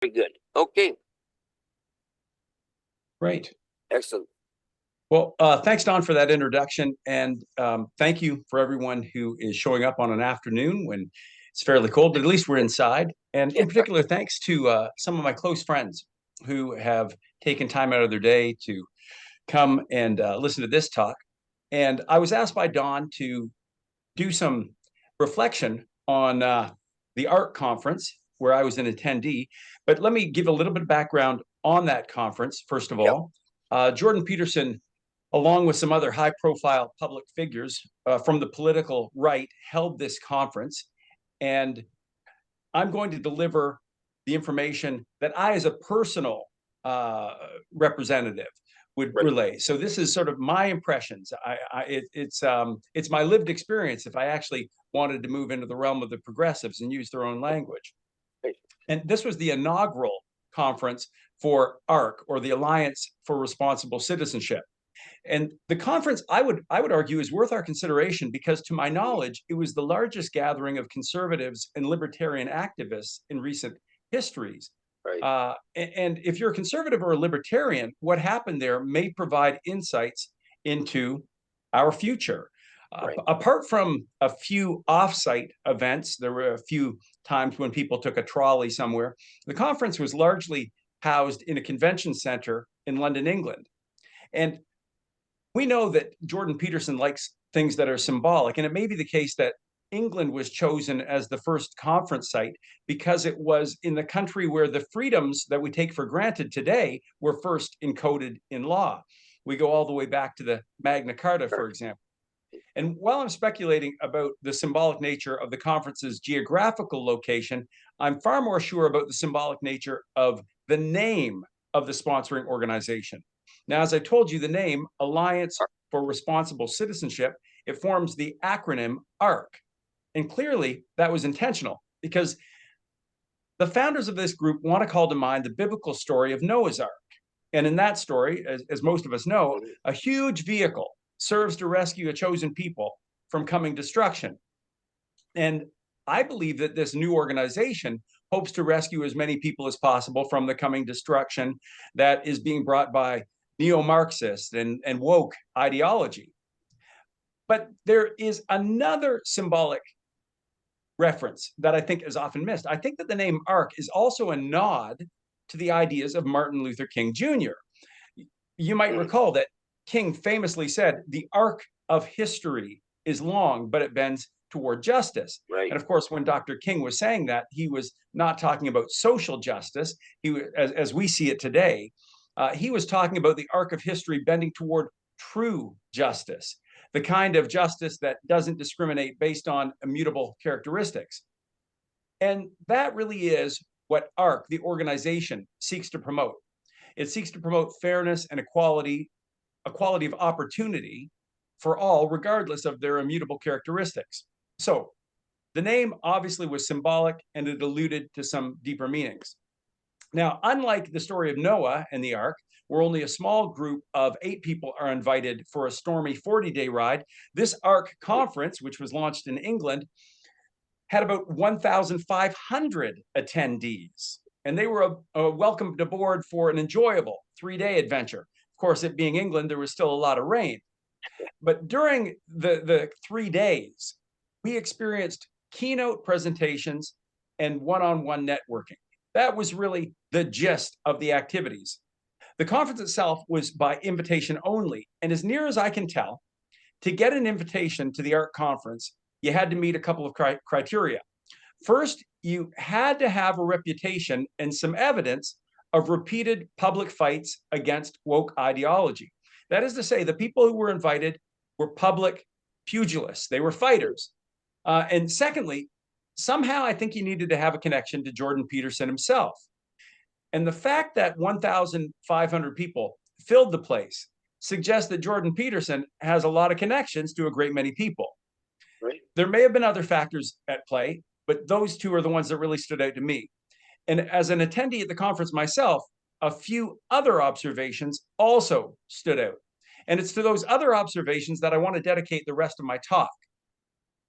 Very good. Okay, Great. excellent. Well, thanks, Don, for that introduction. And thank you for everyone who is showing up on an afternoon when it's fairly cold, but at least we're inside. And Yeah, in particular, thanks to some of my close friends who have taken time out of their day to come and listen to this talk. And I was asked by Don to do some reflection on the ARC conference where I was an attendee. But let me give a little bit of background on that conference, first of yep, all. Jordan Peterson, along with some other high profile public figures from the political right, held this conference. And I'm going to deliver the information that I, as a personal uh, representative, would right. relay. So this is sort of my impressions. It's my lived experience. If I actually wanted to move into the realm of the progressives and use their own language, Right. and this was the inaugural conference for ARC, or the Alliance for Responsible Citizenship. And the conference, I would argue, is worth our consideration because, to my knowledge, it was the largest gathering of conservatives and libertarian activists in recent histories. Right. And if you're a conservative or a libertarian, what happened there may provide insights into our future. Right. Apart from a few offsite events, there were a few times when people took a trolley somewhere. The conference was largely housed in a convention center in London, England. And we know that Jordan Peterson likes things that are symbolic, and it may be the case that England was chosen as the first conference site because it was in the country where the freedoms that we take for granted today were first encoded in law. We go all the way back to the Magna Carta, Sure. for example. And while I'm speculating about the symbolic nature of the conference's geographical location, I'm far more sure about the symbolic nature of the name of the sponsoring organization. Now, as I told you, the name Alliance for Responsible Citizenship, it forms the acronym ARC. And clearly that was intentional because the founders of this group want to call to mind the biblical story of Noah's Ark. And in that story, as most of us know, Mhm. a huge vehicle serves to rescue a chosen people from coming destruction. And I believe that this new organization hopes to rescue as many people as possible from the coming destruction that is being brought by neo-Marxist and woke ideology. But there is another symbolic reference that I think is often missed. I think that the name ARC is also a nod to the ideas of Martin Luther King Jr. You might Mm. recall that King famously said, "The arc of history is long, but it bends toward justice." Right. And of course, when Dr. King was saying that, he was not talking about social justice, as we see it today. He was talking about the arc of history bending toward true justice, the kind of justice that doesn't discriminate based on immutable characteristics. And that really is what ARC, the organization, seeks to promote. It seeks to promote fairness and equality of opportunity for all, regardless of their immutable characteristics. So the name obviously was symbolic and it alluded to some deeper meanings. Now, unlike the story of Noah and the ark, where only a small group of 8 people are invited for a stormy 40-day ride, this ARC conference, which was launched in England, had about 1,500 attendees, and they were welcomed aboard for an enjoyable 3-day adventure. Of course, it being England, there was still a lot of rain. But during the 3 days, we experienced keynote presentations and one-on-one networking. That was really the gist of the activities. The conference itself was by invitation only, and as near as I can tell, to get an invitation to the ARC conference, you had to meet a couple of criteria. First, you had to have a reputation and some evidence of repeated public fights against woke ideology. That is to say, the people who were invited were public pugilists, they were fighters. And secondly, somehow I think you needed to have a connection to Jordan Peterson himself. And the fact that 1,500 people filled the place suggests that Jordan Peterson has a lot of connections to a great many people. Right. There may have been other factors at play, but those two are the ones that really stood out to me. And as an attendee at the conference myself, a few other observations also stood out. And it's to those other observations that I want to dedicate the rest of my talk.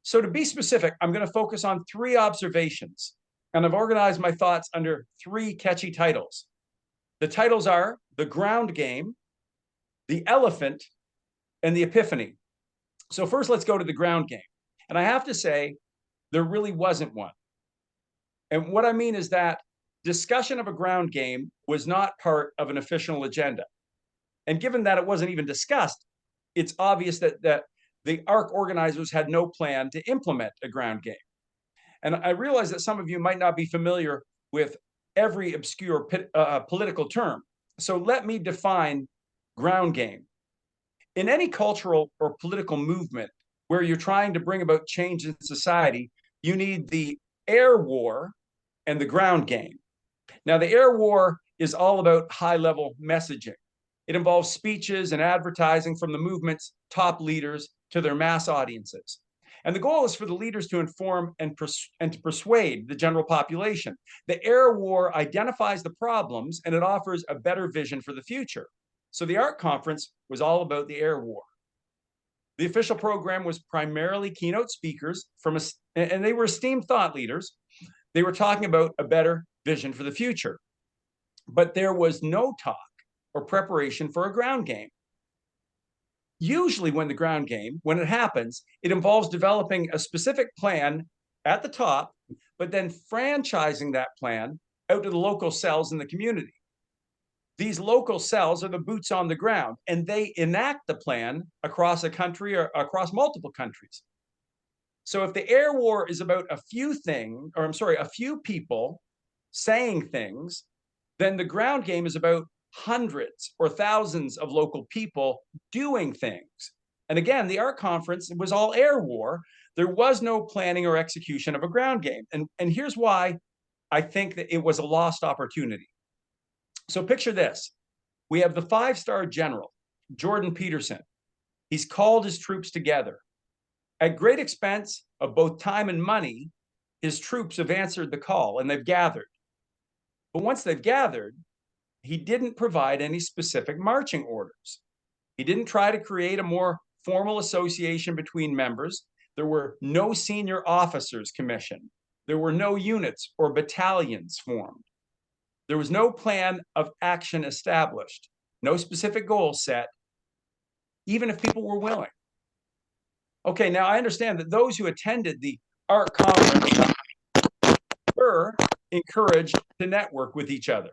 So, to be specific, I'm going to focus on 3 observations And I've organized my thoughts under 3 catchy titles. The titles are The Ground Game, The Elephant, and The Epiphany. So first, let's go to the ground game. And I have to say, there really wasn't one. And what I mean is that discussion of a ground game was not part of an official agenda. And given that it wasn't even discussed, it's obvious that the ARC organizers had no plan to implement a ground game. And I realize that some of you might not be familiar with every obscure political term. So let me define ground game. In any cultural or political movement where you're trying to bring about change in society, you need the air war and the ground game. Now, the air war is all about high-level messaging. It involves speeches and advertising from the movement's top leaders to their mass audiences. And the goal is for the leaders to inform and to persuade the general population. The air war identifies the problems and it offers a better vision for the future. So the ARC conference was all about the air war. The official program was primarily keynote speakers and they were esteemed thought leaders. They were talking about a better vision for the future. But there was no talk or preparation for a ground game. Usually when it happens, it involves developing a specific plan at the top, but then franchising that plan out to the local cells in the community. These local cells are the boots on the ground, and they enact the plan across a country or across multiple countries. So if the air war is about a few people saying things, then the ground game is about hundreds or thousands of local people doing things. And again, the ARC conference was all air war. There was no planning or execution of a ground game. And here's why I think that it was a lost opportunity. So picture this. We have the 5-star general, Jordan Peterson. He's called his troops together. At great expense of both time and money, his troops have answered the call and they've gathered. But once they've gathered, he didn't provide any specific marching orders. He didn't try to create a more formal association between members. There were no senior officers commissioned. There were no units or battalions formed. There was no plan of action established, no specific goals set, even if people were willing. Okay, now I understand that those who attended the ARC conference were encouraged to network with each other.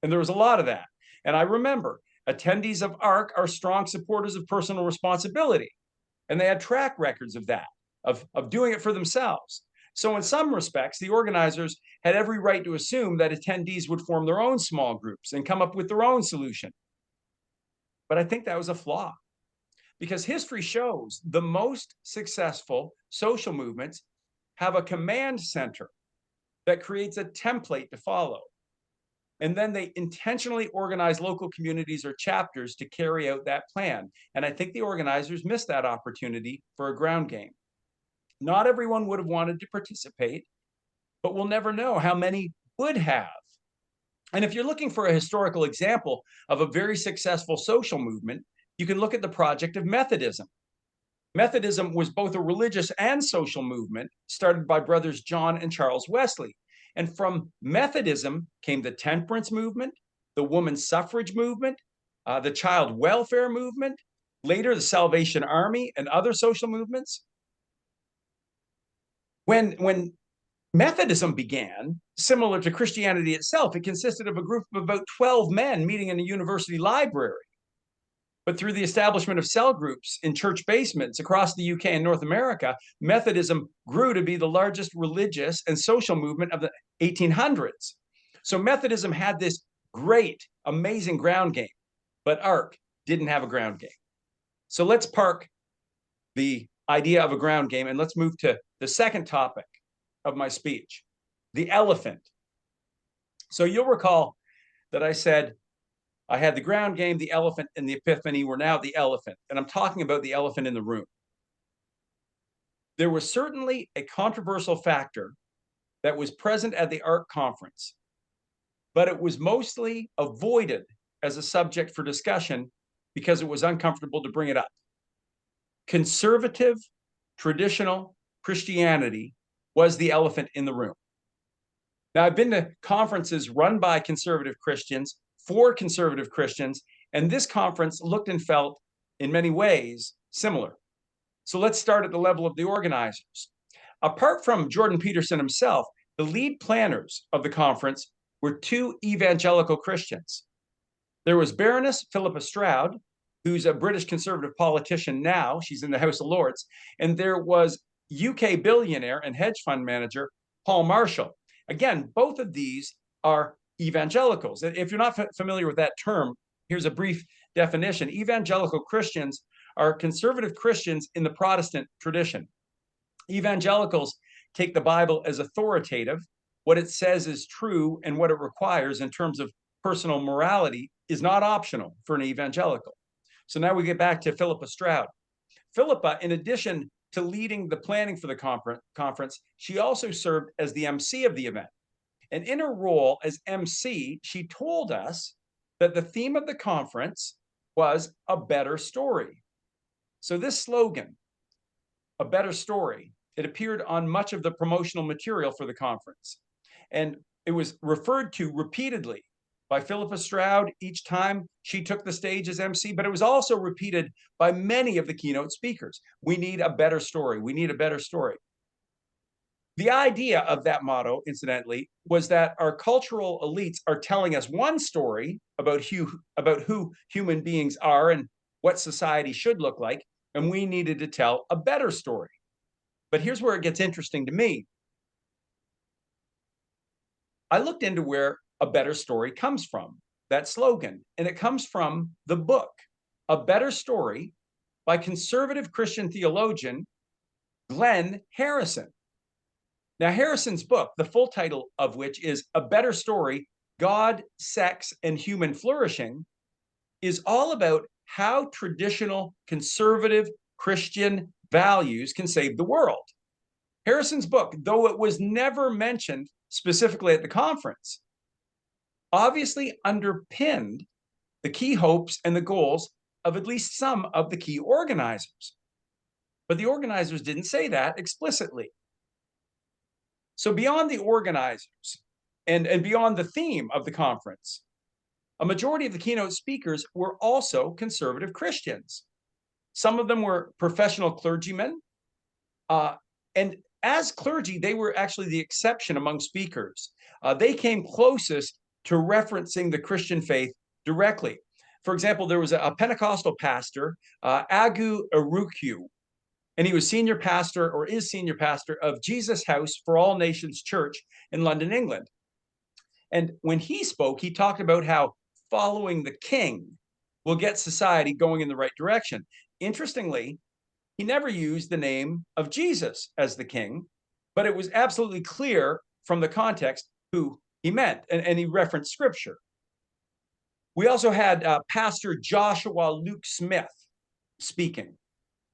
And there was a lot of that. And I remember attendees of ARC are strong supporters of personal responsibility. And they had track records of that, of doing it for themselves. So in some respects, the organizers had every right to assume that attendees would form their own small groups and come up with their own solution. But I think that was a flaw, because history shows the most successful social movements have a command center that creates a template to follow. And then they intentionally organize local communities or chapters to carry out that plan. And I think the organizers missed that opportunity for a ground game. Not everyone would have wanted to participate, but we'll never know how many would have. And if you're looking for a historical example of a very successful social movement, you can look at the project of Methodism. Methodism was both a religious and social movement started by brothers John and Charles Wesley. And from Methodism came the temperance movement, the women's suffrage movement, the child welfare movement, later the Salvation Army and other social movements. When Methodism began, similar to Christianity itself, it consisted of a group of about 12 men meeting in a university library. But through the establishment of cell groups in church basements across the UK and North America, Methodism grew to be the largest religious and social movement of the 1800s. So Methodism had this great, amazing ground game, but ARC didn't have a ground game. So let's park the idea of a ground game and let's move to the second topic of my speech, the elephant. So you'll recall that I said I had the ground game, the elephant, and the epiphany. We're now the elephant, and I'm talking about the elephant in the room. There was certainly a controversial factor that was present at the ARC conference, but it was mostly avoided as a subject for discussion because it was uncomfortable to bring it up. Conservative, traditional Christianity was the elephant in the room. Now, I've been to conferences run by conservative Christians for conservative Christians, and this conference looked and felt in many ways similar. So let's start at the level of the organizers. Apart from Jordan Peterson himself, the lead planners of the conference were two evangelical Christians. There was Baroness Philippa Stroud, who's a British conservative politician now. She's in the House of Lords. And there was UK billionaire and hedge fund manager Paul Marshall. Again, both of these are evangelicals. If you're not familiar with that term, here's a brief definition. Evangelical Christians are conservative Christians in the Protestant tradition. Evangelicals take the Bible as authoritative. What it says is true, and what it requires in terms of personal morality is not optional for an evangelical. So now we get back to Philippa Stroud. Philippa, in addition to leading the planning for the conference, she also served as the MC of the event. And in her role as MC, she told us that the theme of the conference was a better story. So this slogan, a better story, it appeared on much of the promotional material for the conference. And it was referred to repeatedly by Philippa Stroud each time she took the stage as MC, but it was also repeated by many of the keynote speakers. We need a better story. We need a better story. The idea of that motto, incidentally, was that our cultural elites are telling us one story about who human beings are and what society should look like, and we needed to tell a better story. But here's where it gets interesting to me. I looked into where a better story comes from, that slogan, and it comes from the book, A Better Story, by conservative Christian theologian Glenn Harrison. Now, Harrison's book, the full title of which is A Better Story, God, Sex, and Human Flourishing, is all about how traditional conservative Christian values can save the world. Harrison's book, though it was never mentioned specifically at the conference, obviously underpinned the key hopes and the goals of at least some of the key organizers. But the organizers didn't say that explicitly. So beyond the organizers and beyond the theme of the conference, a majority of the keynote speakers were also conservative Christians. Some of them were professional clergymen. And as clergy, they were actually the exception among speakers. They came closest to referencing the Christian faith directly. For example, there was a Pentecostal pastor, Agu Arukyu, and he was senior pastor or is senior pastor of Jesus House for All Nations Church in London, England. And when he spoke, he talked about how following the king will get society going in the right direction. Interestingly, he never used the name of Jesus as the king, but it was absolutely clear from the context who he meant, and he referenced scripture. We also had Pastor Joshua Luke Smith speaking.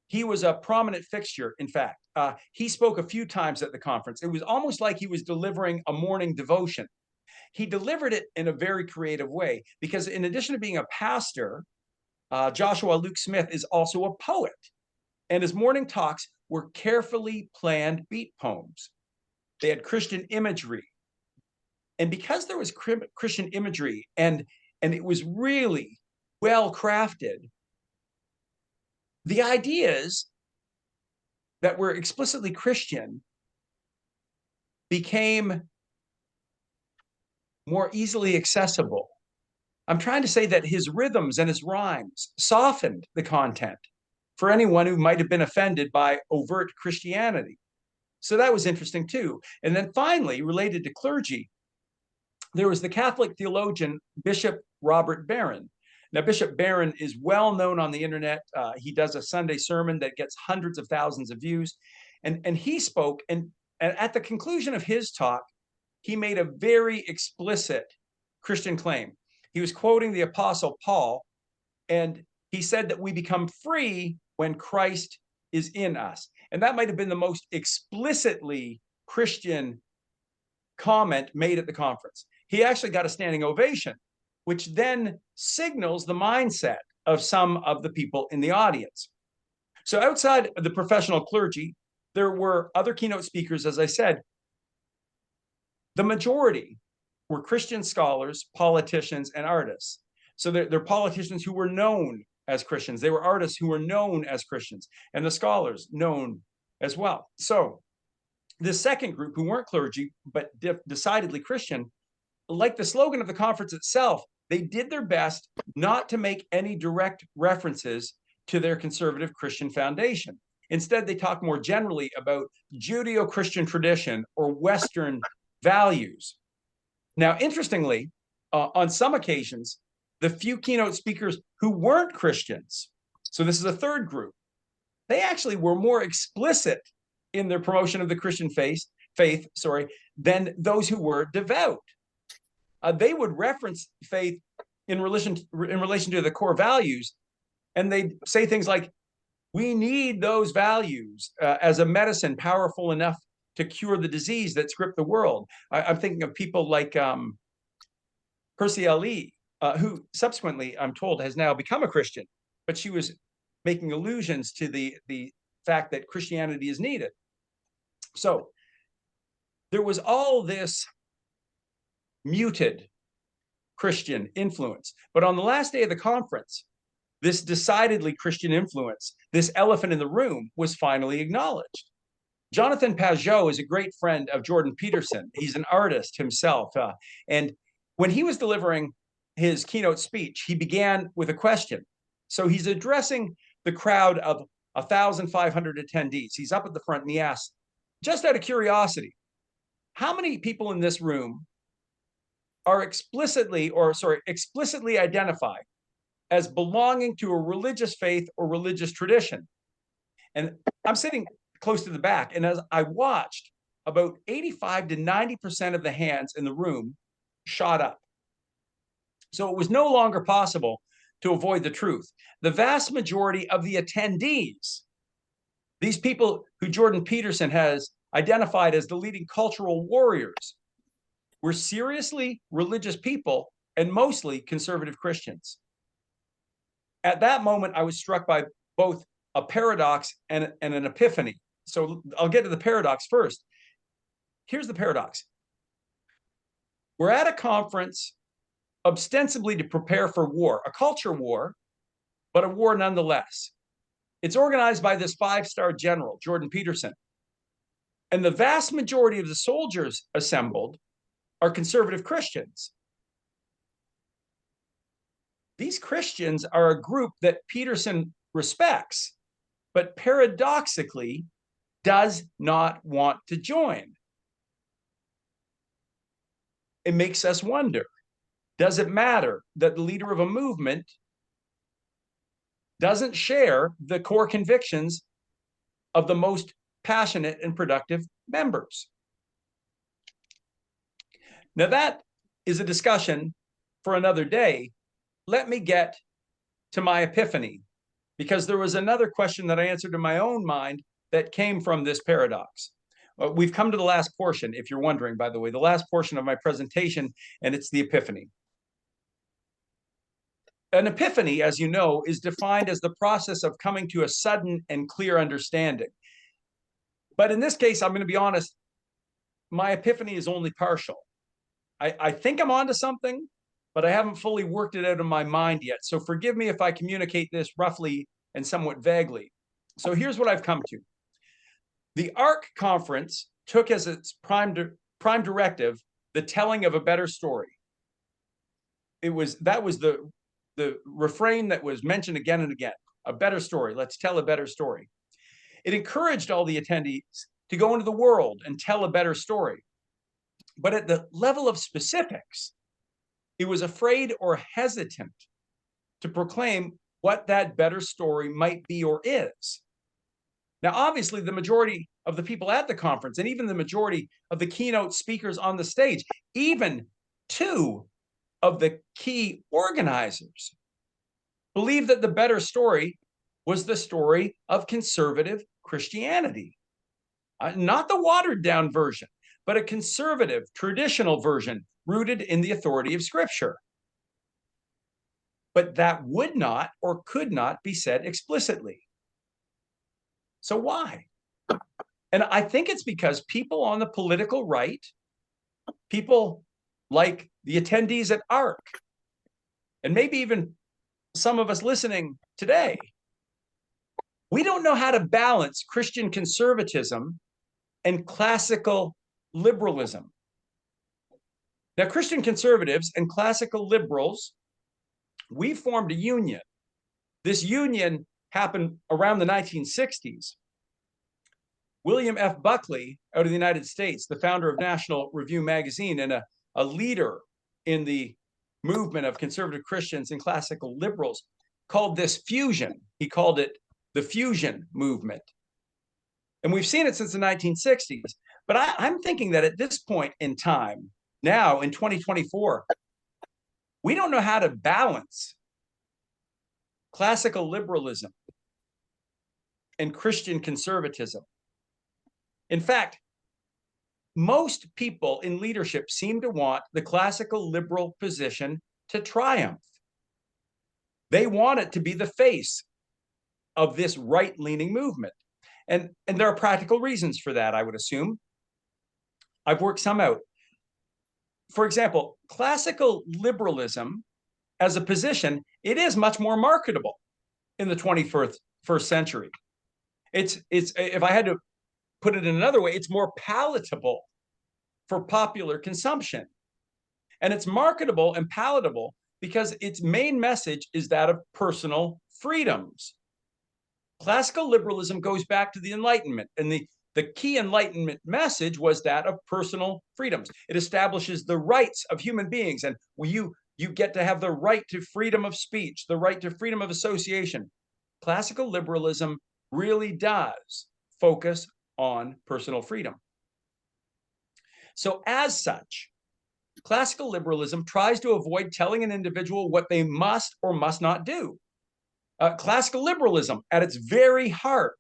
He was a prominent fixture, in fact. He spoke a few times at the conference. It was almost like he was delivering a morning devotion. He delivered it in a very creative way because in addition to being a pastor, Joshua Luke Smith is also a poet. And his morning talks were carefully planned beat poems. They had Christian imagery. And because there was Christian imagery and it was really well crafted, the ideas that were explicitly Christian became more easily accessible. I'm trying to say that his rhythms and his rhymes softened the content for anyone who might have been offended by overt Christianity. So that was interesting too. And then finally, related to clergy, there was the Catholic theologian, Bishop Robert Barron. Now, Bishop Barron is well known on the internet. He does a Sunday sermon that gets hundreds of thousands of views. And he spoke, and at the conclusion of his talk, he made a very explicit Christian claim. He was quoting the Apostle Paul, and he said that we become free when Christ is in us. And that might have been the most explicitly Christian comment made at the conference. He actually got a standing ovation, which then signals the mindset of some of the people in the audience. So outside of the professional clergy, there were other keynote speakers, as I said, The majority were Christian scholars, politicians, and artists. So they're politicians who were known as Christians. They were artists who were known as Christians, and the scholars known as well. So the second group, who weren't clergy, but decidedly Christian, like the slogan of the conference itself, they did their best not to make any direct references to their conservative Christian foundation. Instead, they talk more generally about Judeo-Christian tradition or Western values. Now, interestingly, on some occasions, the few keynote speakers who weren't Christians, so this is a third group, they actually were more explicit in their promotion of the Christian faith, than those who were devout. They would reference faith in relation to the core values, and they'd say things like, we need those values as a medicine powerful enough to cure the disease that's gripped the world. I'm thinking of people like Percy Ali, who subsequently, I'm told, has now become a Christian, but she was making allusions to the fact that Christianity is needed. So there was all this muted Christian influence. But on the last day of the conference, this decidedly Christian influence, this elephant in the room, was finally acknowledged. Jonathan Pageau is a great friend of Jordan Peterson. He's an artist himself. And when he was delivering his keynote speech, he began with a question. So he's addressing the crowd of 1,500 attendees. He's up at the front and he asks, just out of curiosity, how many people in this room are explicitly identified as belonging to a religious faith or religious tradition? And I'm sitting close to the back, and as I watched, about 85 to 90% of the hands in the room shot up. So it was no longer possible to avoid the truth. The vast majority of the attendees, these people who Jordan Peterson has identified as the leading cultural warriors, were seriously religious people and mostly conservative Christians. At that moment, I was struck by both a paradox and an epiphany. So I'll get to the paradox first. Here's the paradox. We're at a conference ostensibly to prepare for war, a culture war, but a war nonetheless. It's organized by this 5-star general, Jordan Peterson. And the vast majority of the soldiers assembled are conservative Christians. These Christians are a group that Peterson respects, but paradoxically does not want to join. It makes us wonder, does it matter that the leader of a movement doesn't share the core convictions of the most passionate and productive members? Now, that is a discussion for another day. Let me get to my epiphany, because there was another question that I answered in my own mind that came from this paradox. We've come to the last portion, if you're wondering, by the way, the last portion of my presentation, and it's the epiphany. An epiphany, as you know, is defined as the process of coming to a sudden and clear understanding. But in this case, I'm going to be honest, my epiphany is only partial. I think I'm onto something, but I haven't fully worked it out in my mind yet. So forgive me if I communicate this roughly and somewhat vaguely. So here's what I've come to. The ARC conference took as its prime directive the telling of a better story. That was the refrain that was mentioned again and again. A better story. Let's tell a better story. It encouraged all the attendees to go into the world and tell a better story. But at the level of specifics, it was afraid or hesitant to proclaim what that better story might be or is. Now, obviously, the majority of the people at the conference, and even the majority of the keynote speakers on the stage, even 2 of the key organizers, believed that the better story was the story of conservative Christianity. Not the watered down version, but a conservative, traditional version rooted in the authority of Scripture. But that would not or could not be said explicitly. So why? And I think it's because people on the political right people like the attendees at ARC, and maybe even some of us listening today, we don't know how to balance Christian conservatism and classical liberalism. Now, Christian conservatives and classical liberals, we formed a union. This union happened around the 1960s. William F. Buckley, out of the United States, the founder of National Review magazine and a leader in the movement of conservative Christians and classical liberals, called this fusion. He called it the fusion movement. And we've seen it since the 1960s. But I'm thinking that at this point in time, now in 2024, we don't know how to balance classical liberalism and Christian conservatism. In fact, most people in leadership seem to want the classical liberal position to triumph. They want it to be the face of this right-leaning movement. And there are practical reasons for that, I would assume. I've worked some out. For example, classical liberalism as a position, it is much more marketable in the 21st century. It's if I had to put it in another way, it's more palatable for popular consumption. And it's marketable and palatable because its main message is that of personal freedoms. Classical liberalism goes back to the Enlightenment, and the key Enlightenment message was that of personal freedoms. It establishes the rights of human beings, and you get to have the right to freedom of speech, the right to freedom of association. Classical liberalism really does focus on personal freedom. So as such, classical liberalism tries to avoid telling an individual what they must or must not do. Classical liberalism, at its very heart,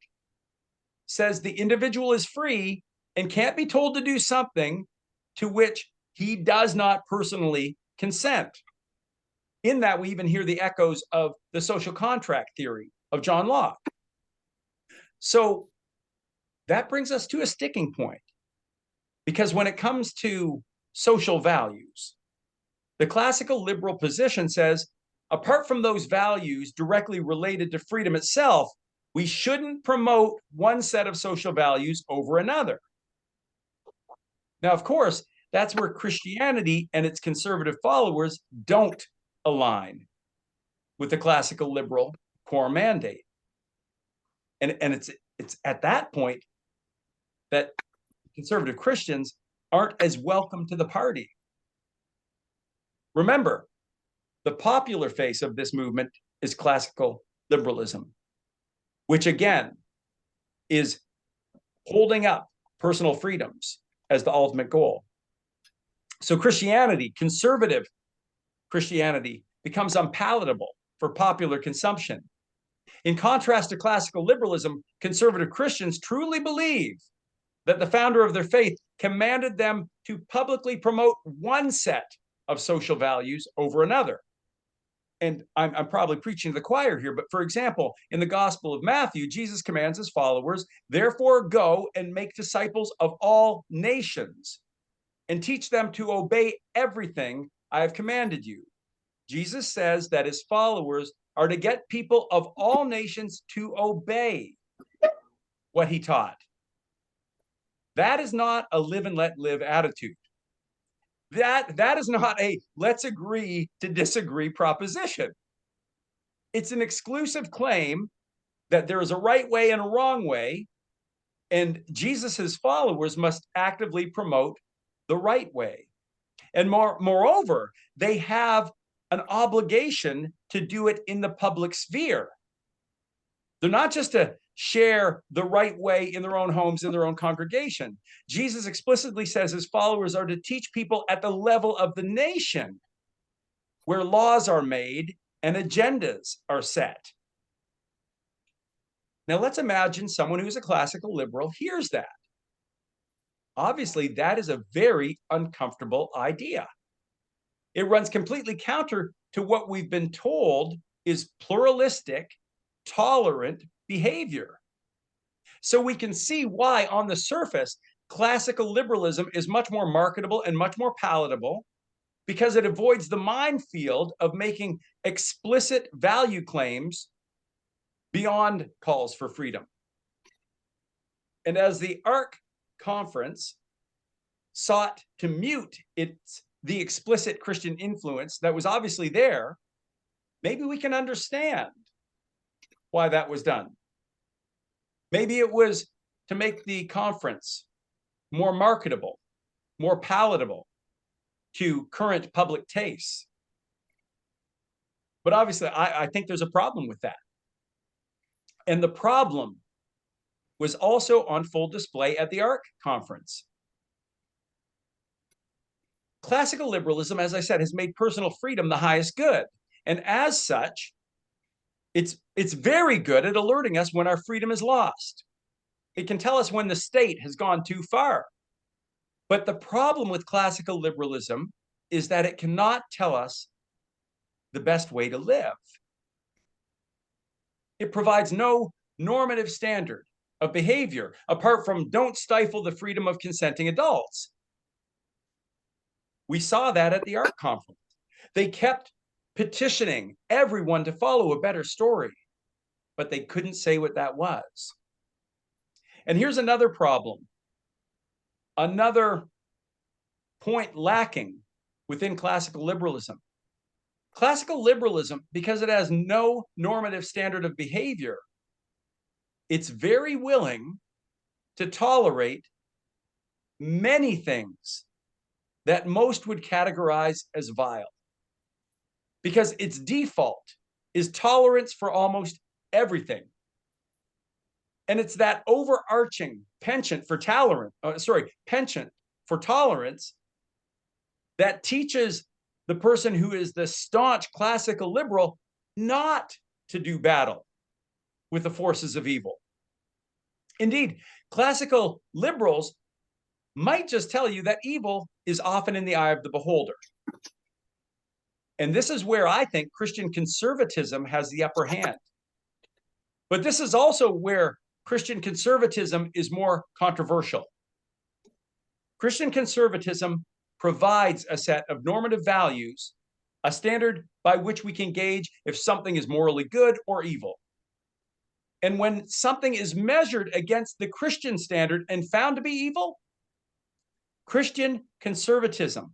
says the individual is free and can't be told to do something to which he does not personally consent. In that, we even hear the echoes of the social contract theory of John Locke. So that brings us to a sticking point, because when it comes to social values, the classical liberal position says, apart from those values directly related to freedom itself, we shouldn't promote one set of social values over another. Now, of course, that's where Christianity and its conservative followers don't align with the classical liberal core mandate. And it's at that point that conservative Christians aren't as welcome to the party. Remember, the popular face of this movement is classical liberalism, which again is holding up personal freedoms as the ultimate goal. So Christianity, conservative Christianity, becomes unpalatable for popular consumption. In contrast to classical liberalism, conservative Christians truly believe that the founder of their faith commanded them to publicly promote one set of social values over another. And I'm probably preaching to the choir here, but for example, in the Gospel of Matthew, Jesus commands his followers, therefore go and make disciples of all nations and teach them to obey everything I have commanded you. Jesus says that his followers are to get people of all nations to obey what he taught. That is not a live and let live attitude. That is not a let's agree to disagree proposition. It's an exclusive claim that there is a right way and a wrong way, and Jesus's followers must actively promote the right way. And moreover, they have an obligation to do it in the public sphere. They're not just to share the right way in their own homes, in their own congregation. Jesus explicitly says his followers are to teach people at the level of the nation, where laws are made and agendas are set. Now let's imagine someone who's a classical liberal hears that. Obviously, that is a very uncomfortable idea. It runs completely counter to what we've been told is pluralistic, tolerant behavior. So we can see why, on the surface, classical liberalism is much more marketable and much more palatable because it avoids the minefield of making explicit value claims beyond calls for freedom. And as the ARC conference sought to mute the explicit Christian influence that was obviously there, maybe we can understand why that was done. Maybe it was to make the conference more marketable, more palatable to current public tastes. But obviously, I think there's a problem with that. And the problem was also on full display at the ARC conference. Classical liberalism, as I said, has made personal freedom the highest good. And as such, it's very good at alerting us when our freedom is lost. It can tell us when the state has gone too far. But the problem with classical liberalism is that it cannot tell us the best way to live. It provides no normative standard of behavior apart from don't stifle the freedom of consenting adults. We saw that at the ARC conference. They kept petitioning everyone to follow a better story, but they couldn't say what that was. And here's another problem, another point lacking within classical liberalism. Classical liberalism, because it has no normative standard of behavior, it's very willing to tolerate many things that most would categorize as vile, because its default is tolerance for almost everything. And it's that overarching penchant for tolerance that teaches the person who is the staunch classical liberal not to do battle with the forces of evil. Indeed, classical liberals might just tell you that evil is often in the eye of the beholder. And this is where I think Christian conservatism has the upper hand. But this is also where Christian conservatism is more controversial. Christian conservatism provides a set of normative values, a standard by which we can gauge if something is morally good or evil. And when something is measured against the Christian standard and found to be evil, Christian conservatism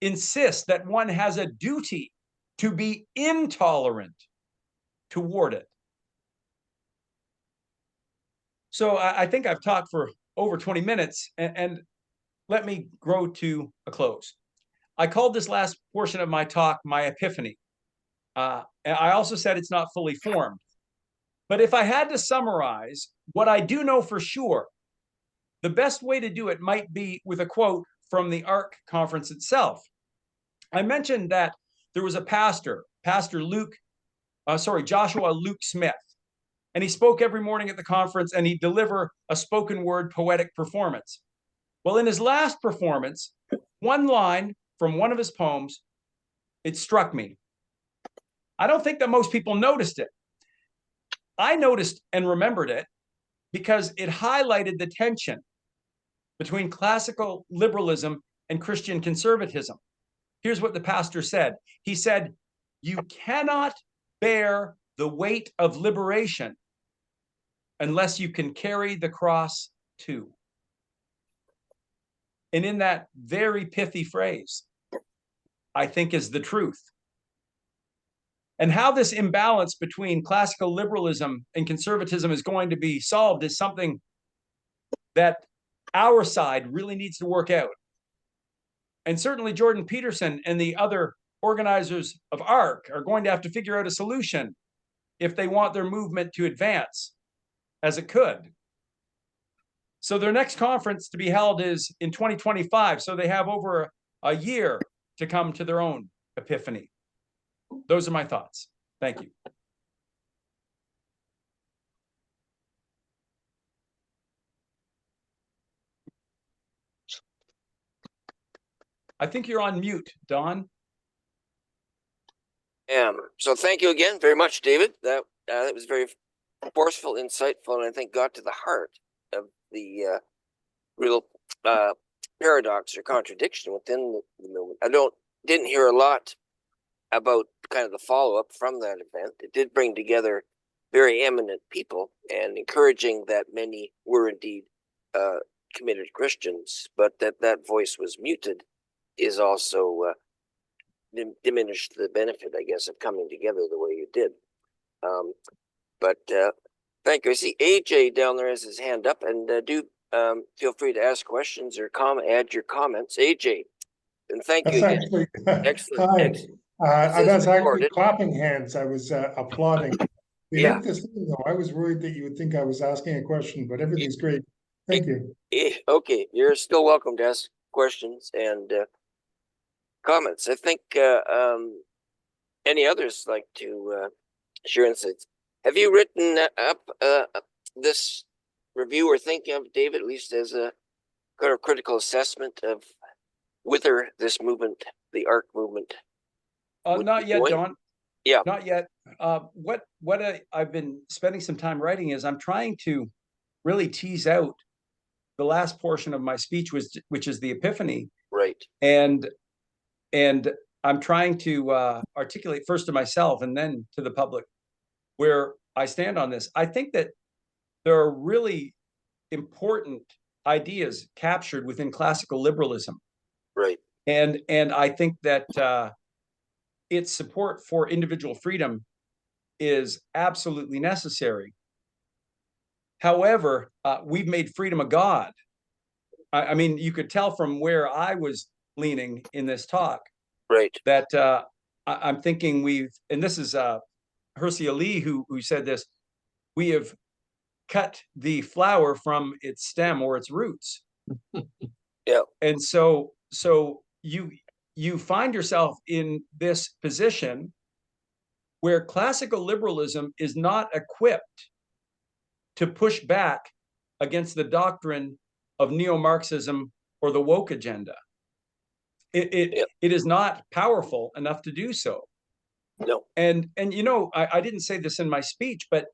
insists that one has a duty to be intolerant toward it. So I think I've talked for over 20 minutes, and let me grow to a close. I called this last portion of my talk my epiphany. And I also said it's not fully formed. But if I had to summarize what I do know for sure, the best way to do it might be with a quote from the ARC conference itself. I mentioned that there was a pastor, Joshua Luke Smith, and he spoke every morning at the conference, and he'd deliver a spoken word poetic performance. Well, in his last performance, one line from one of his poems, it struck me. I don't think that most people noticed it. I noticed and remembered it because it highlighted the tension between classical liberalism and Christian conservatism. Here's what the pastor said. He said, "You cannot bear the weight of liberation unless you can carry the cross too." And in that very pithy phrase, I think is the truth. And how this imbalance between classical liberalism and conservatism is going to be solved is something that our side really needs to work out. And certainly Jordan Peterson and the other organizers of ARC are going to have to figure out a solution if they want their movement to advance as it could. So their next conference to be held is in 2025. So they have over a year to come to their own epiphany. Those are my thoughts. Thank you. I think you're on mute, Don. So thank you again very much, David. That was very forceful, insightful, and I think got to the heart of the real paradox or contradiction within the movement. Didn't hear a lot about kind of the follow-up from that event. It did bring together very eminent people and encouraging that many were indeed committed Christians, but that voice was muted is also diminished the benefit, I guess, of coming together the way you did. But thank you. I see AJ down there has his hand up, and do feel free to ask questions or add your comments. AJ, and thank you That's again. actually, Excellent. hi. Excellent. I This is was actually recorded. clapping hands. I was applauding. We Yeah. hit this thing, though. I was worried that you would think I was asking a question, but everything's great. Thank you. Okay, you're still welcome to ask questions and comments. I think any others like to share insights. Have you written up this review or thinking of, David, at least as a kind of critical assessment of whether this movement, the ARC movement? Not yet, Don. Yeah. Not yet. What I've been spending some time writing is I'm trying to really tease out the last portion of my speech, which is the Epiphany. Right. And I'm trying to articulate first to myself and then to the public where I stand on this. I think that there are really important ideas captured within classical liberalism. Right. And I think that its support for individual freedom is absolutely necessary. However, we've made freedom a god. I mean, you could tell from where I was leaning in this talk, right, that I'm thinking and this is Hersey Lee who said this, we have cut the flower from its stem or its roots. Yeah. And so you find yourself in this position where classical liberalism is not equipped to push back against the doctrine of neo-Marxism or the woke agenda. It is not powerful enough to do so. No. And you know, I didn't say this in my speech, but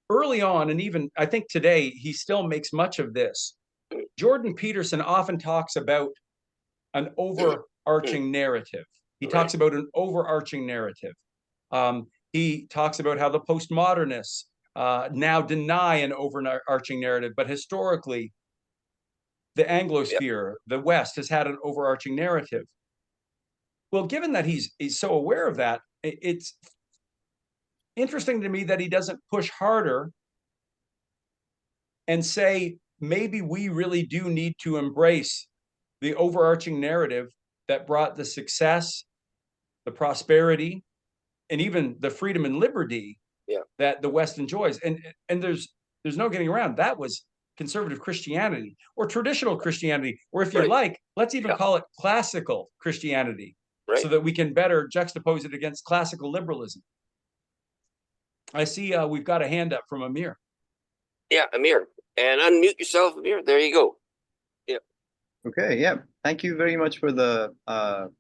early on, and even I think today, he still makes much of this. Jordan Peterson often talks about an overarching narrative. He talks about an overarching narrative. He talks about how the postmodernists now deny an overarching narrative, but historically, the Anglosphere, the West, has had an overarching narrative. Well, given that he's so aware of that, it's interesting to me that he doesn't push harder and say, maybe we really do need to embrace the overarching narrative that brought the success, the prosperity, and even the freedom and liberty that the West enjoys. And there's no getting around. That was conservative Christianity or traditional Christianity, or if you like, let's even call it classical Christianity, so that we can better juxtapose it against classical liberalism. I see we've got a hand up from Amir. Yeah, Amir. And unmute yourself, Amir. There you go. Yeah. Okay, yeah. Thank you very much for the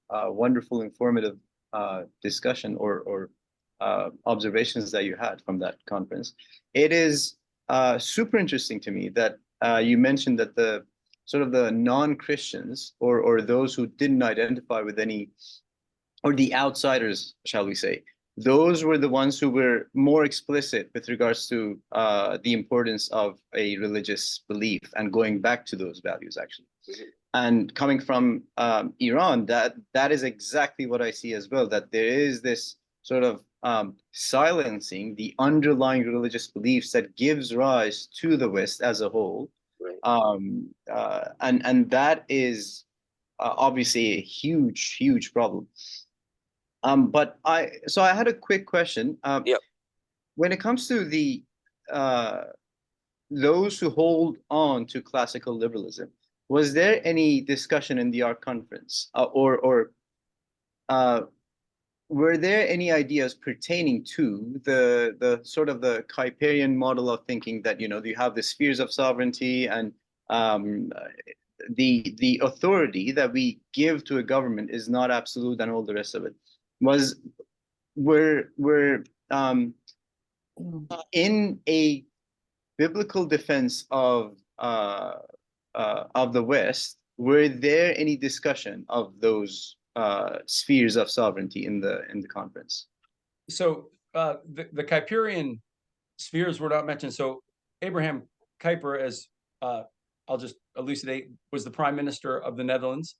wonderful, informative discussion or observations that you had from that conference. It is super interesting to me that you mentioned that the sort of the non-Christians or those who didn't identify with any, or the outsiders, shall we say, those were the ones who were more explicit with regards to the importance of a religious belief and going back to those values, actually. And coming from Iran, that is exactly what I see as well, that there is this sort of silencing the underlying religious beliefs that gives rise to the West as a whole. And that is obviously a huge problem. But I had a quick question. When it comes to the those who hold on to classical liberalism, was there any discussion in the ARC conference, or were there any ideas pertaining to the sort of the Kuiperian model of thinking that, you know, you have the spheres of sovereignty and the authority that we give to a government is not absolute and all the rest of it? Were in a biblical defense of of the West, were there any discussion of those spheres of sovereignty in the conference? So the Kuyperian spheres were not mentioned. So Abraham Kuyper, as I'll just elucidate, was the prime minister of the Netherlands,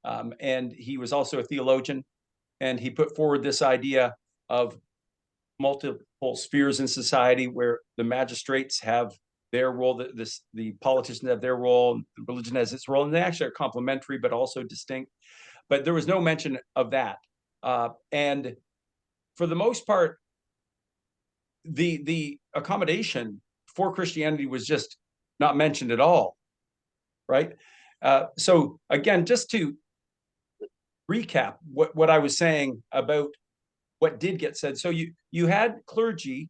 and he was also a theologian, and he put forward this idea of multiple spheres in society where the magistrates have their role, the politicians have their role, the religion has its role, and they actually are complementary but also distinct. But there was no mention of that, and for the most part, the accommodation for Christianity was just not mentioned at all, right? So again, just to recap what I was saying about what did get said. So you had clergy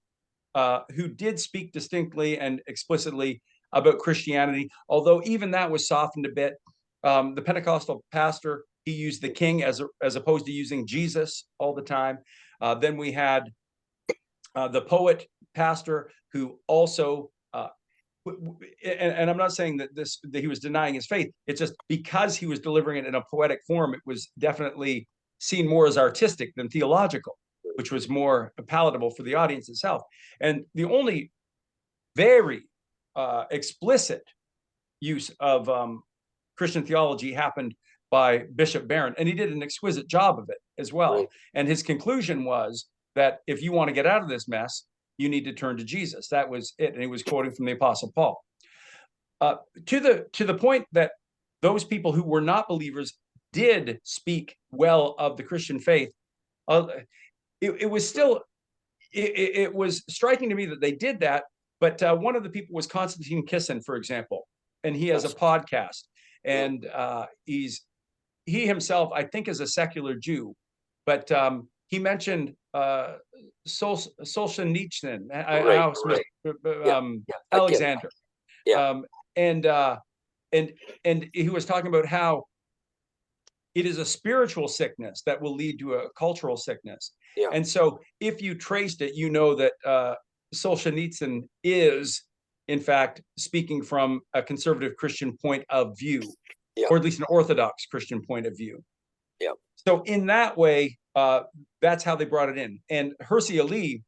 who did speak distinctly and explicitly about Christianity, although even that was softened a bit. The Pentecostal pastor, he used the king as opposed to using Jesus all the time. Then we had the poet pastor who also, and I'm not saying that he was denying his faith. It's just because he was delivering it in a poetic form, it was definitely seen more as artistic than theological, which was more palatable for the audience itself. And the only very explicit use of Christian theology happened by Bishop Barron, and he did an exquisite job of it as well. Right. And his conclusion was that if you want to get out of this mess, you need to turn to Jesus. That was it. And he was quoting from the Apostle Paul. To the point that those people who were not believers did speak well of the Christian faith, it was still, it was striking to me that they did that. But one of the people was Konstantin Kisin, for example, and he has a podcast, and he himself, I think, is a secular Jew, but he mentioned Solzhenitsyn, Alexander, and he was talking about how it is a spiritual sickness that will lead to a cultural sickness. Yeah. And so if you traced it, you know that Solzhenitsyn is, in fact, speaking from a conservative Christian point of view, or at least an Orthodox Christian point of view. Yeah. So in that way, that's how they brought it in. And Hirsi Ali,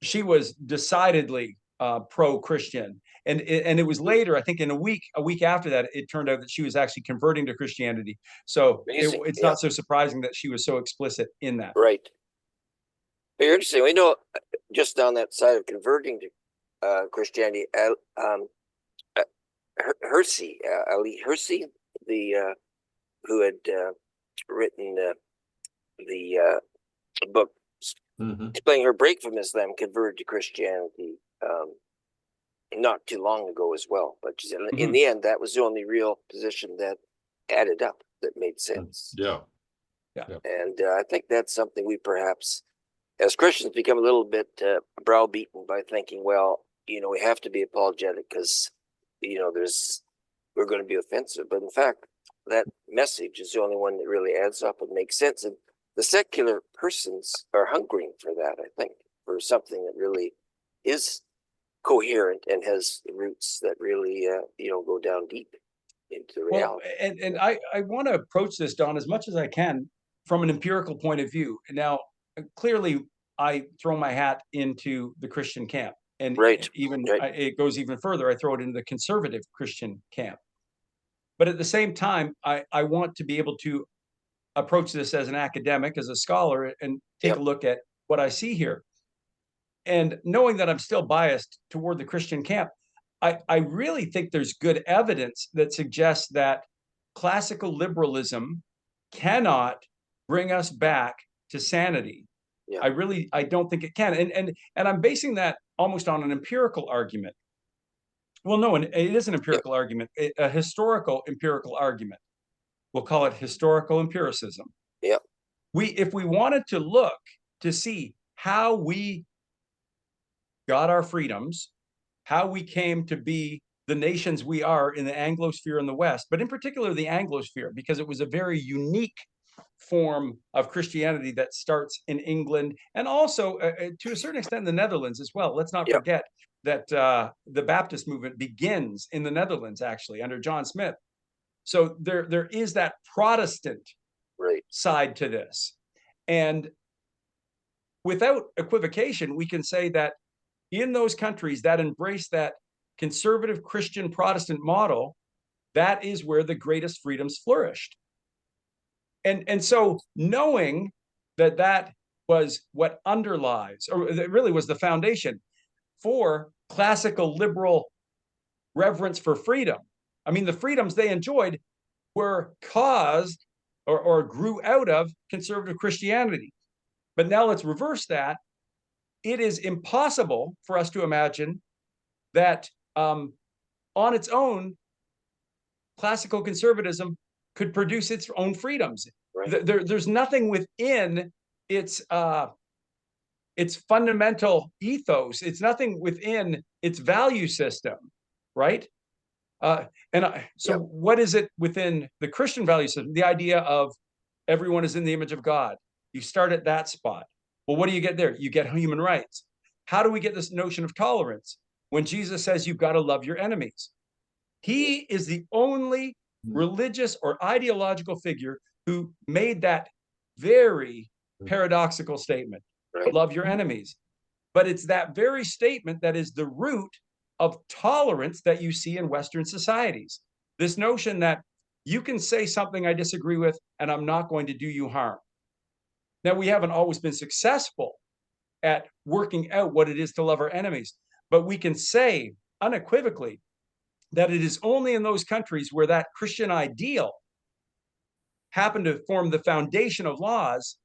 she was decidedly pro-Christian. And it was later, I think in a week after that, it turned out that she was actually converting to Christianity. So it's not so surprising that she was so explicit in that. Right. Very interesting. We know just on that side of converting to Christianity, Hirsi, Ali Hirsi, who had written the book explaining her break from Islam, converted to Christianity not too long ago as well. But she said in the end, that was the only real position that added up, that made sense. Yeah. And I think that's something we perhaps, as Christians, become a little bit browbeaten by thinking, well, we have to be apologetic because, we're going to be offensive. But in fact, that message is the only one that really adds up and makes sense. And the secular persons are hungering for that, I think, for something that really is coherent and has roots that really, go down deep into reality. Well, and I want to approach this, Don, as much as I can from an empirical point of view. Now, clearly, I throw my hat into the Christian camp. And it goes even further. I throw it into the conservative Christian camp. But at the same time, I want to be able to approach this as an academic, as a scholar, and take a look at what I see here. And knowing that I'm still biased toward the Christian camp, I really think there's good evidence that suggests that classical liberalism cannot bring us back to sanity. Yeah. I don't think it can. And I'm basing that almost on an empirical argument. Well, no, it is an empirical argument, a historical empirical argument. We'll call it historical empiricism. Yeah. If we wanted to look to see how we got our freedoms, how we came to be the nations we are in the Anglosphere in the West, but in particular the Anglosphere, because it was a very unique form of Christianity that starts in England and also to a certain extent in the Netherlands as well. Let's not forget the Baptist movement begins in the Netherlands, actually, under John Smith. So there is that Protestant Right. side to this. And without equivocation, we can say that in those countries that embrace that conservative Christian Protestant model, that is where the greatest freedoms flourished. And so knowing that that was what underlies, or that really was the foundation for classical liberal reverence for freedom. I mean, the freedoms they enjoyed were caused or grew out of conservative Christianity. But now let's reverse that. It is impossible for us to imagine that on its own, classical conservatism could produce its own freedoms. Right. There's nothing within its fundamental ethos. It's nothing within its value system, right? So what is it within the Christian value system? The idea of everyone is in the image of God. You start at that spot. Well, what do you get there? You get human rights. How do we get this notion of tolerance? When Jesus says you've got to love your enemies. He is the only religious or ideological figure who made that very paradoxical statement, Right. love your enemies. But it's that very statement that is the root of tolerance that you see in Western societies. This notion that you can say something I disagree with and I'm not going to do you harm. Now, we haven't always been successful at working out what it is to love our enemies, but we can say unequivocally that it is only in those countries where that Christian ideal happened to form the foundation of laws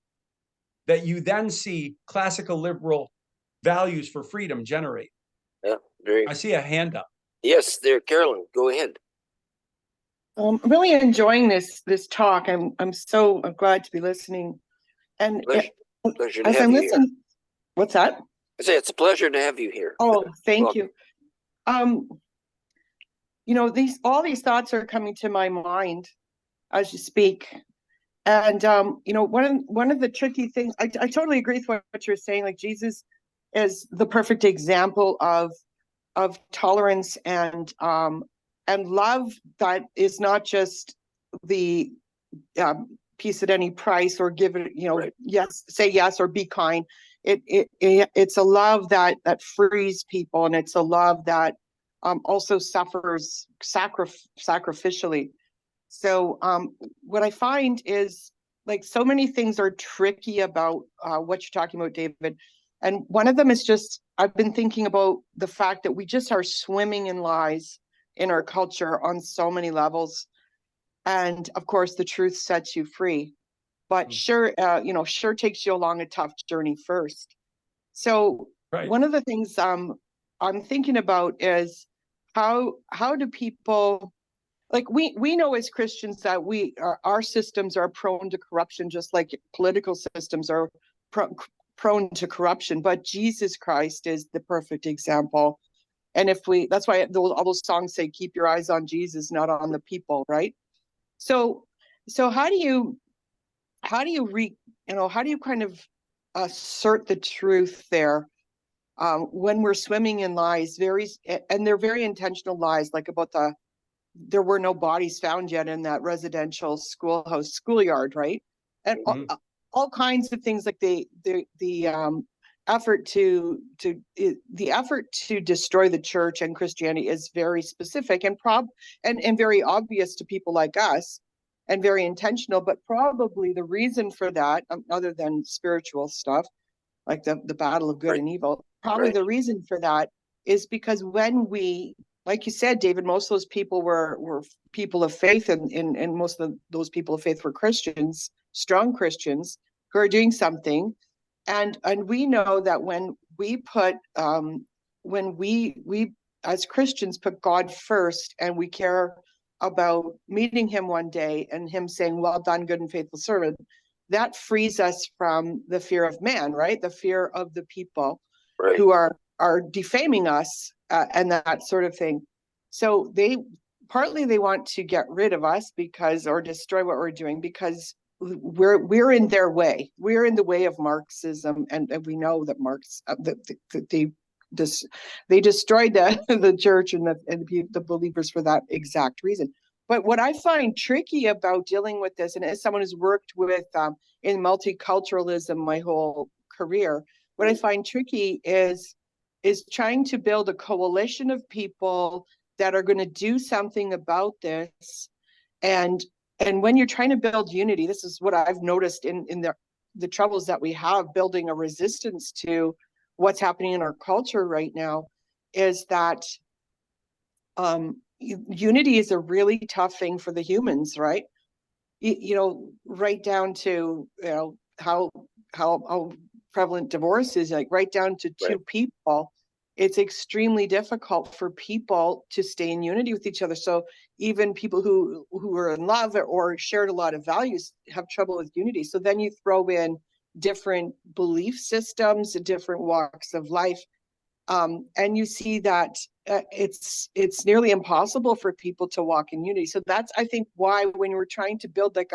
that you then see classical liberal values for freedom generate. Yeah. Very. I see a hand up. Yes, there, Carolyn. Go ahead. I'm really enjoying this talk. I'm glad to be listening. And Pleasure to as have I'm you here. listening, what's that? I say it's a pleasure to have you here. Oh, thank Welcome. you. All these thoughts are coming to my mind as you speak. And one of the tricky things, I totally agree with what you're saying. Like, Jesus is the perfect example of tolerance and love that is not just the peace at any price, or give it, Right. yes, say yes or be kind. It's a love that frees people, and it's a love that also suffers sacrificially. So what I find is, like, so many things are tricky about what you're talking about, David. And one of them is just, I've been thinking about the fact that we just are swimming in lies in our culture on so many levels. And of course, the truth sets you free, but sure takes you along a tough journey first. So one of the things I'm thinking about is how do people, like, we know as Christians that our systems are prone to corruption, just like political systems are prone to corruption. But Jesus Christ is the perfect example. And that's why all those songs say, keep your eyes on Jesus, not on the people, right? So how do you kind of assert the truth there when we're swimming in lies, and they're very intentional lies, like about there were no bodies found yet in that residential schoolyard, right? And all kinds of things, like the effort to destroy the church and Christianity is very specific and very obvious to people like us, and very intentional. But probably the reason for that, other than spiritual stuff like the battle of good and evil, probably the reason for that is because when we, like you said, David, most of those people were people of faith, and most of those people of faith were Christians, strong Christians who are doing something. And we know that when we as Christians put God first, and we care about meeting him one day and him saying, well done, good and faithful servant, that frees us from the fear of man, right? The fear of the people who are defaming us and that sort of thing. So they want to get rid of us or destroy what we're doing, because we're in their way. We're in the way of Marxism, and we know that they destroyed the church and the believers for that exact reason. But what I find tricky about dealing with this, and as someone who's worked with in multiculturalism my whole career, what I find tricky is trying to build a coalition of people that are going to do something about this. And when you're trying to build unity, this is what I've noticed in the troubles that we have building a resistance to what's happening in our culture right now, is that unity is a really tough thing for the humans, right? Right down to how prevalent divorce is, like right down to two people. It's extremely difficult for people to stay in unity with each other. So even people who are in love or shared a lot of values have trouble with unity. So then you throw in different belief systems and different walks of life, and you see that it's nearly impossible for people to walk in unity. So that's, I think, why when we're trying to build like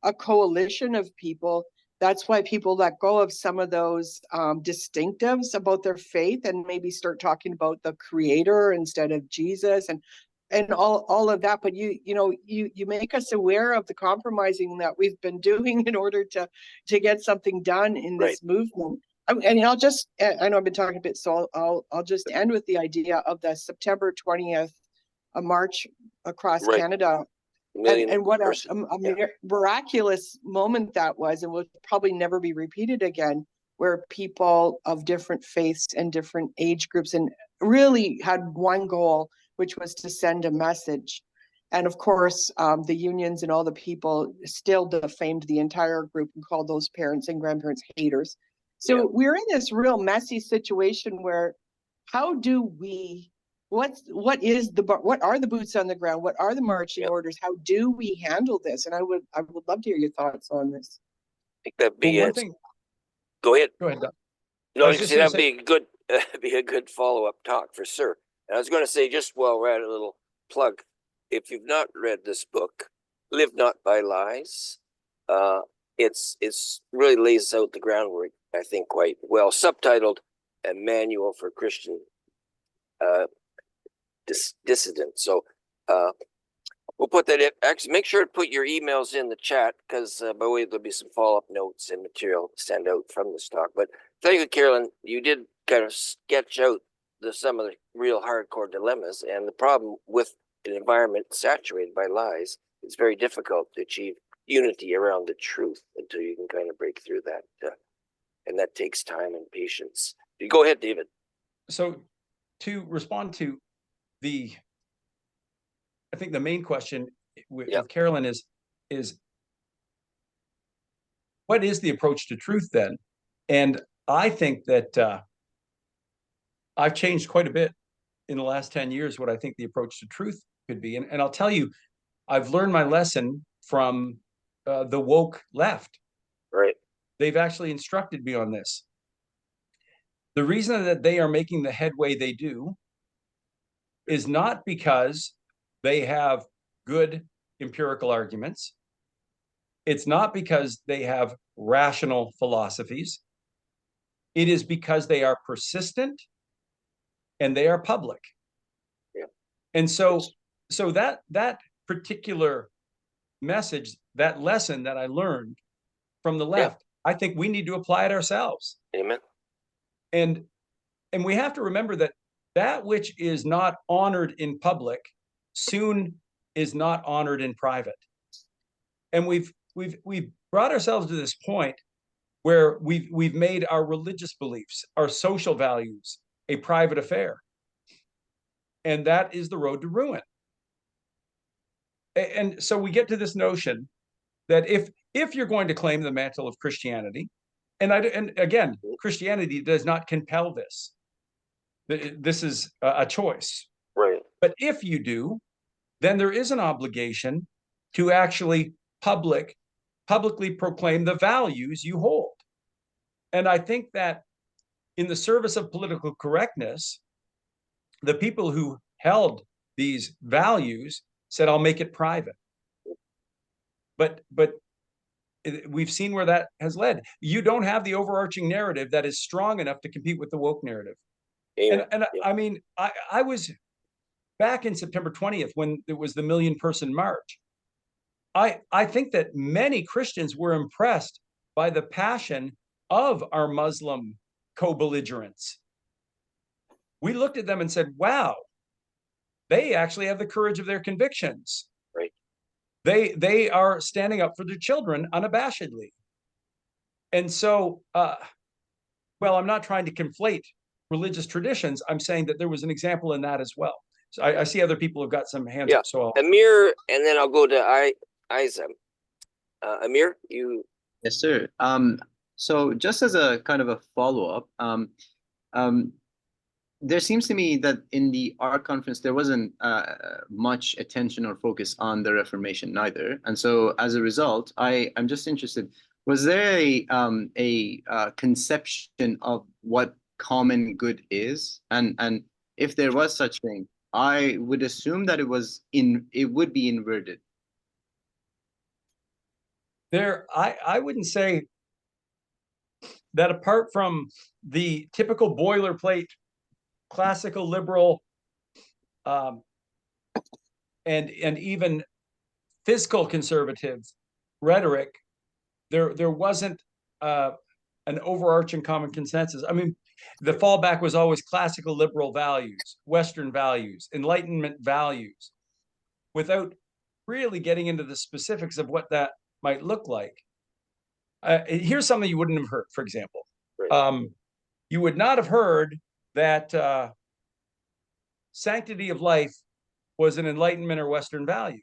a coalition of people, that's why people let go of some of those distinctives about their faith and maybe start talking about the creator instead of Jesus and all of that. But you make us aware of the compromising that we've been doing in order to get something done in this movement. And I'll just, I know I've been talking a bit, so I'll just end with the idea of the September 20th march across Canada. And what a miraculous moment that was, and will probably never be repeated again, where people of different faiths and different age groups and really had one goal, which was to send a message. And of course, the unions and all the people still defamed the entire group and called those parents and grandparents haters. So we're in this real messy situation where how do we, what are the boots on the ground? What are the marching orders? How do we handle this? And I would love to hear your thoughts on this. I think that'd be one thing. Go ahead. Go ahead, Doug. No, I was say that'd be a good follow-up talk for sure. And I was going to say, just while we're at a little plug, if you've not read this book, Live Not by Lies, it's really lays out the groundwork, I think, quite well, subtitled A Manual for Christian Dissident. So we'll put that in. Actually, make sure to put your emails in the chat, because by the way, there'll be some follow-up notes and material to send out from this talk. But thank you, Carolyn. You did kind of sketch out some of the real hardcore dilemmas, and the problem with an environment saturated by lies. It's very difficult to achieve unity around the truth until you can kind of break through that, and that takes time and patience. You go ahead, David. So to respond to I think the main question with Carolyn is what is the approach to truth then? And I think that I've changed quite a bit in the last 10 years what I think the approach to truth could be. And I'll tell you, I've learned my lesson from the woke left. Right. They've actually instructed me on this. The reason that they are making the headway they do is not because they have good empirical arguments. It's not because they have rational philosophies. It is because they are persistent and they are public. Yeah. And so that particular message, that lesson that I learned from the left, I think we need to apply it ourselves. Amen. And we have to remember that which is not honored in public soon is not honored in private. And we've brought ourselves to this point where we've made our religious beliefs, our social values, a private affair. And that is the road to ruin. And so we get to this notion that if you're going to claim the mantle of Christianity, and again, Christianity does not compel this. This is a choice. Right. But if you do, then there is an obligation to actually publicly proclaim the values you hold. And I think that in the service of political correctness, the people who held these values said, I'll make it private. But we've seen where that has led. You don't have the overarching narrative that is strong enough to compete with the woke narrative. Anyway, And yeah. I mean, I was back in September 20th when it was the million-person march. I think that many Christians were impressed by the passion of our Muslim co-belligerents. We looked at them and said, wow, they actually have the courage of their convictions. Right. They are standing up for their children unabashedly. And so, well, I'm not trying to conflate religious traditions. I'm saying that there was an example in that as well. So I see other people have got some hands Yeah. up. So Amir, and then I'll go to Isa. Amir, you. Yes, sir. So just as a kind of a follow-up, there seems to me that in the ARC conference, there wasn't much attention or focus on the Reformation neither. And so as a result, I'm just interested, was there a conception of what common good is? And if there was such thing, I would assume that it would be inverted. I wouldn't say that apart from the typical boilerplate classical liberal and even fiscal conservative rhetoric, there wasn't an overarching common consensus. I mean, the fallback was always classical liberal values, Western values, Enlightenment values, without really getting into the specifics of what that might look like. Here's something you wouldn't have heard, for example. Right. You would not have heard that sanctity of life was an Enlightenment or Western value,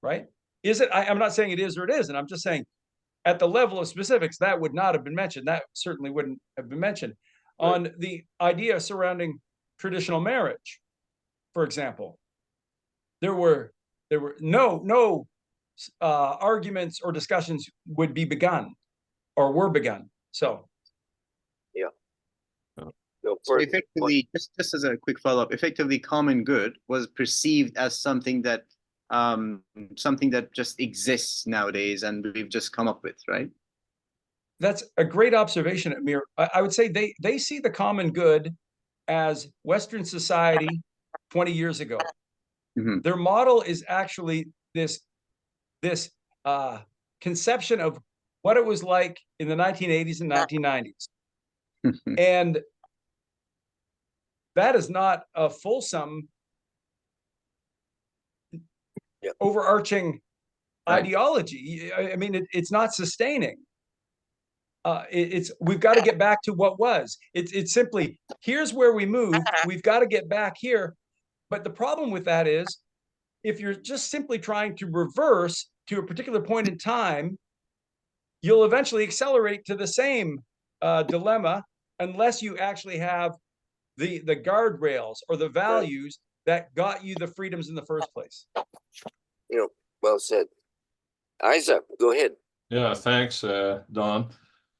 right? Is it? I'm not saying it is or it isn't. I'm just saying at the level of specifics, that would not have been mentioned. That certainly wouldn't have been mentioned. Right. On the idea surrounding traditional marriage, for example, there were no arguments or discussions would be begun or were begun. So, yeah. No, so effectively, just as a quick follow-up, effectively, common good was perceived as something that just exists nowadays, and we've just come up with, right? That's a great observation, Amir. I would say they see the common good as Western society 20 years ago. Mm-hmm. Their model is actually this conception of what it was like in the 1980s and 1990s. And that is not a fulsome overarching ideology. I mean, it's not sustaining. We've got to get back to what was. It's simply, here's where we moved. We've got to get back here. But the problem with that is, if you're just simply trying to reverse to a particular point in time, you'll eventually accelerate to the same dilemma unless you actually have the guardrails or the values that got you the freedoms in the first place. Well said. Isa, go ahead. Yeah, thanks, Don.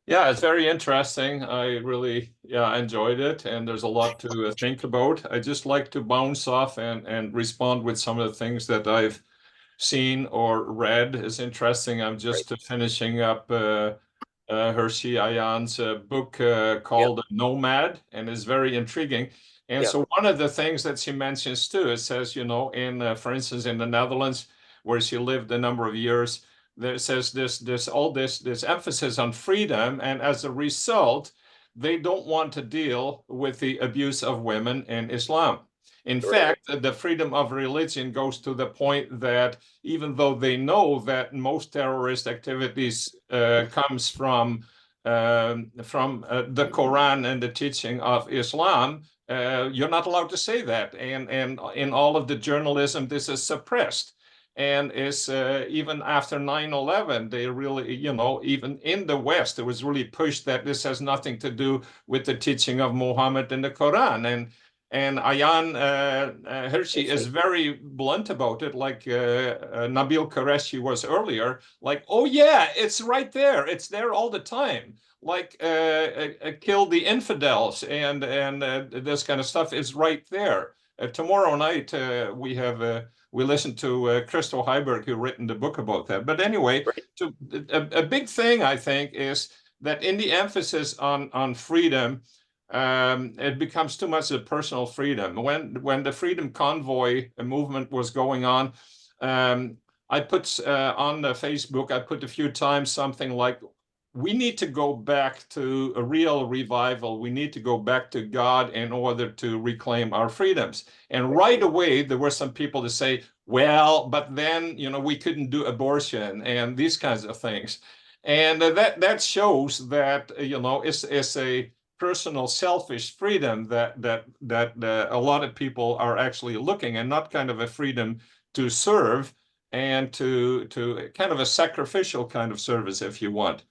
Yeah, it's very interesting. I really, enjoyed it, and there's a lot to think about. I just like to bounce off and respond with some of the things that I've seen or read. Is interesting. I'm just finishing up Hershey Ayan's book called Nomad, and it's very intriguing. And so one of the things that she mentions too, it says, in, for instance, in the Netherlands, where she lived a number of years, there says this emphasis on freedom, and as a result, they don't want to deal with the abuse of women in Islam. In fact, the freedom of religion goes to the point that even though they know that most terrorist activities comes from the Quran and the teaching of Islam, you're not allowed to say that, and in all of the journalism, this is suppressed. And is even after 9/11, they really, even in the West, it was really pushed that this has nothing to do with the teaching of Muhammad in the Quran. And Ayan Hershey is very blunt about it, like Nabil Qureshi was earlier. Like, oh yeah, it's right there. It's there all the time. Like kill the infidels and this kind of stuff is right there. Tomorrow night we listened to Crystal Heiberg, who written the book about that. But anyway, a big thing I think is that in the emphasis on freedom, it becomes too much of personal freedom. When the Freedom Convoy movement was going on, I put on the Facebook, I put a few times something like, we need to go back to a real revival. We need to go back to God in order to reclaim our freedoms. And right away, there were some people to say, well, but then, we couldn't do abortion and these kinds of things. And that shows that, it's a personal selfish freedom that a lot of people are actually looking, and not kind of a freedom to serve and to kind of a sacrificial kind of service, if you want.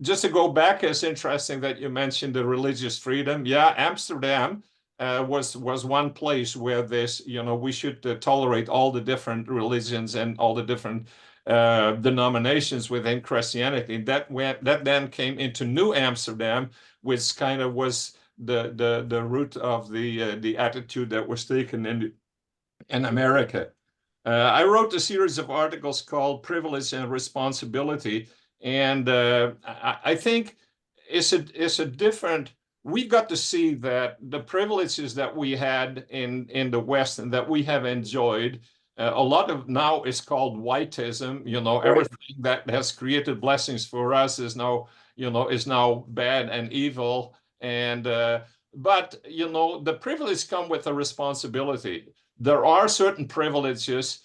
Just to go back, it's interesting that you mentioned the religious freedom. Yeah, Amsterdam was one place where this, we should tolerate all the different religions and all the different denominations within Christianity. That then came into New Amsterdam, which kind of was the root of the attitude that was taken in America. I wrote a series of articles called "Privilege and Responsibility." And I think it's a different. We got to see that the privileges that we had in the West and that we have enjoyed, a lot of now is called whiteism. Everything that has created blessings for us is now bad and evil. And but the privileges come with a responsibility. There are certain privileges,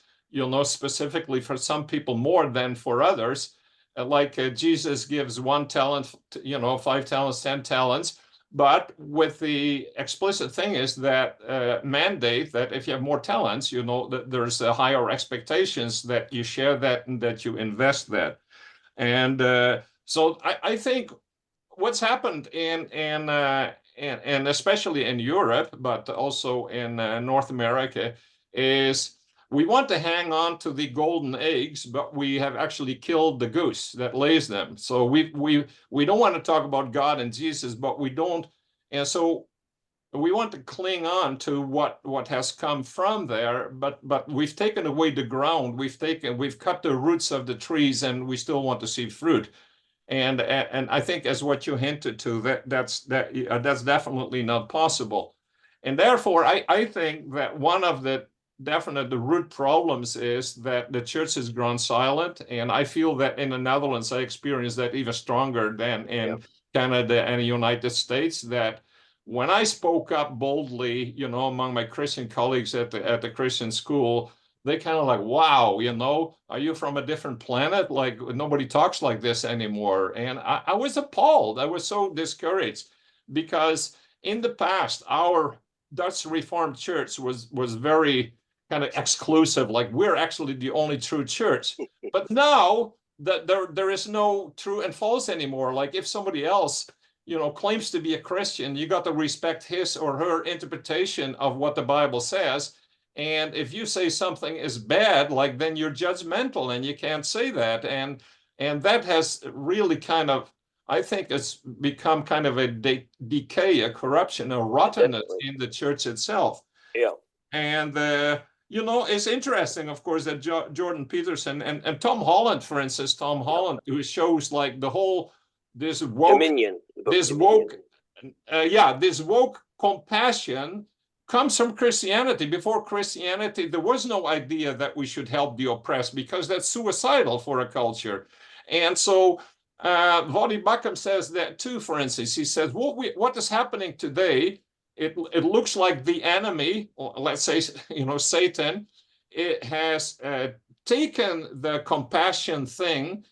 specifically for some people more than for others. Like Jesus gives 1 talent, 5 talents, 10 talents. But with the explicit thing is that mandate that if you have more talents, that there's higher expectations that you share that and that you invest that. And so I think what's happened and especially in Europe, but also in North America, is we want to hang on to the golden eggs, but we have actually killed the goose that lays them. So we don't want to talk about God and Jesus, but we don't. And so we want to cling on to what has come from there, but we've taken away the ground. We've cut the roots of the trees, and we still want to see fruit. And I think, as what you hinted to, that's definitely not possible. And therefore, I think that one of the root problems is that the church has grown silent. And I feel that in the Netherlands, I experienced that even stronger than in Canada and the United States, that when I spoke up boldly, among my Christian colleagues at the Christian school, they kind of like, wow, are you from a different planet? Like, nobody talks like this anymore. And I was appalled. I was so discouraged, because in the past, our Dutch Reformed Church was very kind of exclusive, like we're actually the only true church. But now that there is no true and false anymore. Like, if somebody else, claims to be a Christian, you got to respect his or her interpretation of what the Bible says. And if you say something is bad, like, then you're judgmental and you can't say that. And that has really kind of, I think it's become kind of a decay, a corruption, a rottenness in the church itself. Yeah. And, it's interesting, of course, that Jordan Peterson and Tom Holland, for instance, who shows like the whole, this woke compassion comes from Christianity. Before Christianity, there was no idea that we should help the oppressed, because that's suicidal for a culture. And so Voddie Baucham says that too, for instance. He says, what is happening today, it looks like the enemy, or let's say, Satan, it has taken the compassion thing,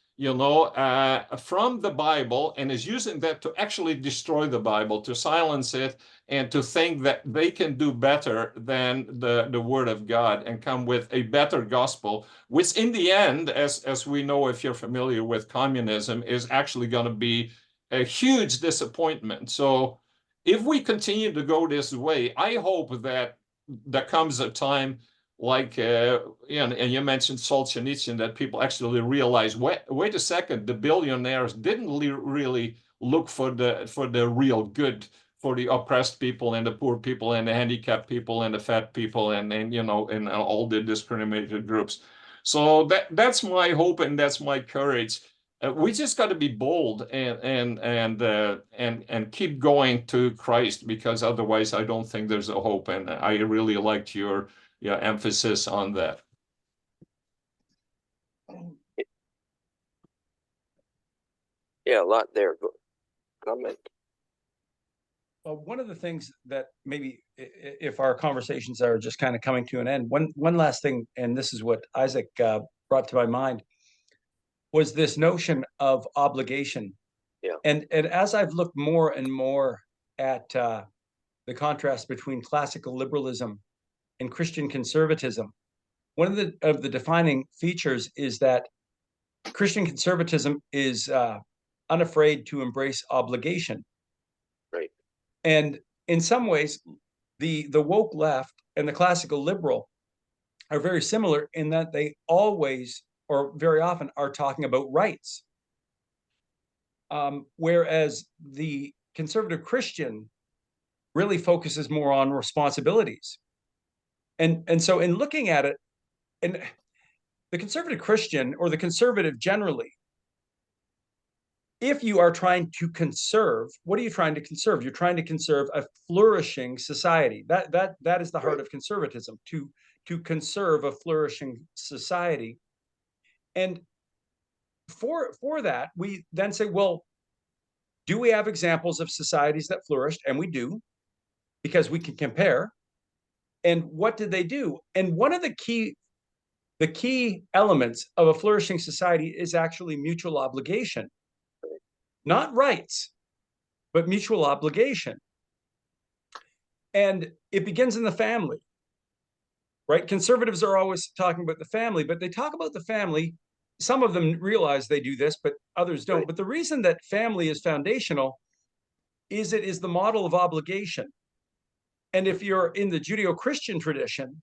from the Bible, and is using that to actually destroy the Bible, to silence it, and to think that they can do better than the Word of God and come with a better gospel, which in the end, as we know, if you're familiar with communism, is actually going to be a huge disappointment. So if we continue to go this way, I hope that there comes a time like, and you mentioned Solzhenitsyn, that people actually realize, wait a second, the billionaires didn't really look for the real good for the oppressed people and the poor people and the handicapped people and the fat people and all the discriminated groups. So that's my hope and that's my courage. we just got to be bold and keep going to Christ, because otherwise I don't think there's a hope. And I really liked your emphasis on that. Yeah, a lot there. Comment. One of the things that maybe if our conversations are just kind of coming to an end, one last thing, and this is what Isaac brought to my mind, was this notion of obligation. Yeah. And as I've looked more and more at the contrast between classical liberalism and Christian conservatism, one of the defining features is that Christian conservatism is unafraid to embrace obligation. Right. And in some ways, the woke left and the classical liberal are very similar in that they always, or very often, are talking about rights. Whereas the conservative Christian really focuses more on responsibilities. And so in looking at it, and the conservative Christian, or the conservative generally, if you are trying to conserve, what are you trying to conserve? You're trying to conserve a flourishing society. That is the heart of conservatism, to conserve a flourishing society. And for that, we then say, well, do we have examples of societies that flourished? And we do, because we can compare. And what did they do? And one of the key elements of a flourishing society is actually mutual obligation. Not rights, but mutual obligation. And it begins in the family, right? Conservatives are always talking about the family, but they talk about the family. Some of them realize they do this, but others don't. Right. But the reason that family is foundational is it is the model of obligation. And if you're in the Judeo-Christian tradition,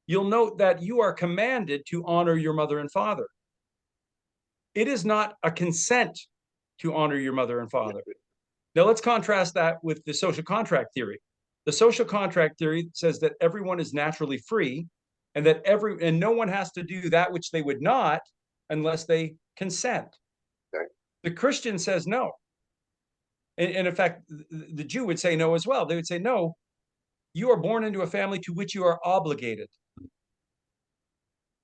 you'll note that you are commanded to honor your mother and father. It is not a consent to honor your mother and father. Now let's contrast that with the social contract theory. The social contract theory says that everyone is naturally free, and that no one has to do that which they would not unless they consent. Right. The Christian says no. And in fact, the Jew would say no as well. They would say, no, you are born into a family to which you are obligated.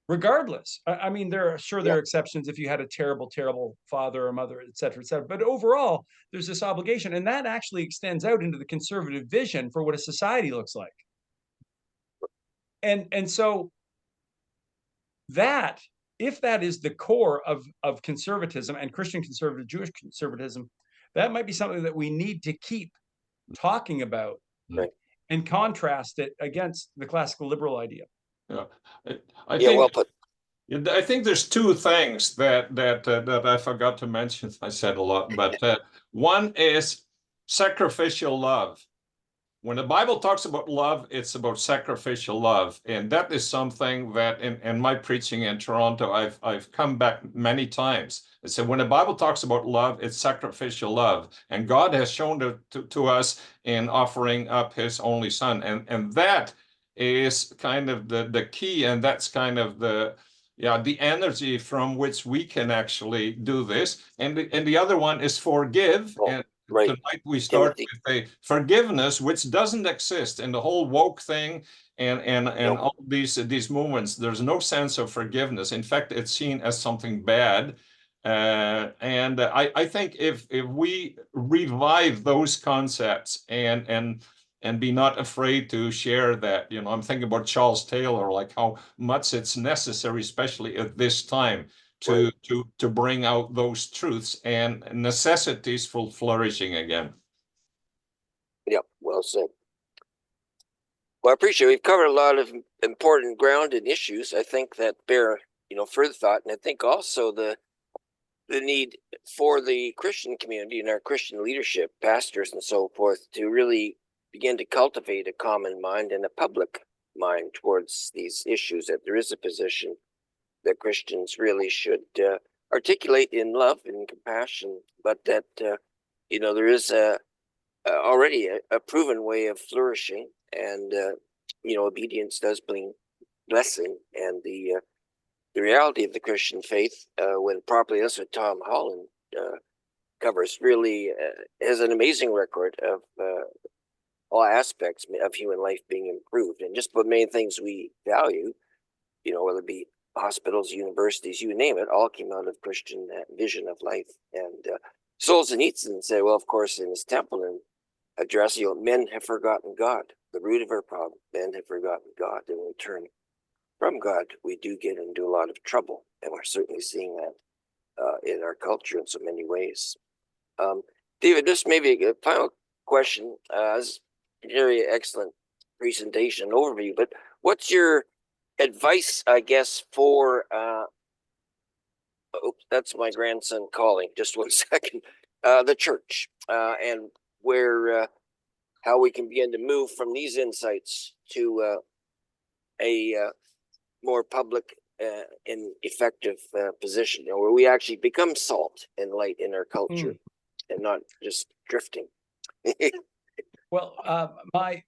Regardless, I mean, there are exceptions if you had a terrible father or mother, et cetera, et cetera. But overall, there's this obligation, and that actually extends out into the conservative vision for what a society looks like. And so that, if that is the core of conservatism and Christian conservative, Jewish conservatism, that might be something that we need to keep talking about, right, and contrast it against the classical liberal idea. Yeah, well put. I think there's two things that I forgot to mention. I said a lot, but one is sacrificial love. When the Bible talks about love, it's about sacrificial love, and that is something that in my preaching in Toronto, I've come back many times. I said, when the Bible talks about love, it's sacrificial love, and God has shown it to us in offering up His only Son, and that is kind of the key, and that's kind of the energy from which we can actually do this. And the other one is forgive. And right. Tonight we start Timothy. with a forgiveness which doesn't exist in the whole woke thing and all these movements. There's no sense of forgiveness. In fact, it's seen as something bad. And I think if we revive those concepts and be not afraid to share that, I'm thinking about Charles Taylor, like how much it's necessary, especially at this time, to bring out those truths and necessities for flourishing again. Yep, well said. Well, I appreciate we've covered a lot of important ground and issues. I think that bear, further thought, and I think also the need for the Christian community and our Christian leadership, pastors and so forth, to really begin to cultivate a common mind and a public mind towards these issues, that there is a position that Christians really should articulate in love and compassion, but that, there is already a proven way of flourishing, and, obedience does bring blessing, and the the reality of the Christian faith, when properly, that's what Tom Holland covers, really has an amazing record of all aspects of human life being improved, and just the main things we value, whether it be hospitals, universities, you name it, all came out of Christian vision of life. And Solzhenitsyn said, well, of course, in his temple and address, men have forgotten God. The root of our problem, men have forgotten God, and we turn from God, we do get into a lot of trouble, and we're certainly seeing that in our culture in so many ways. David, just maybe a final question. Very excellent presentation overview, but what's your advice, I guess, for that's my grandson calling, just 1 second, the church, and where how we can begin to move from these insights to a more public and effective position, where we actually become salt and light in our culture and not just drifting. Well, my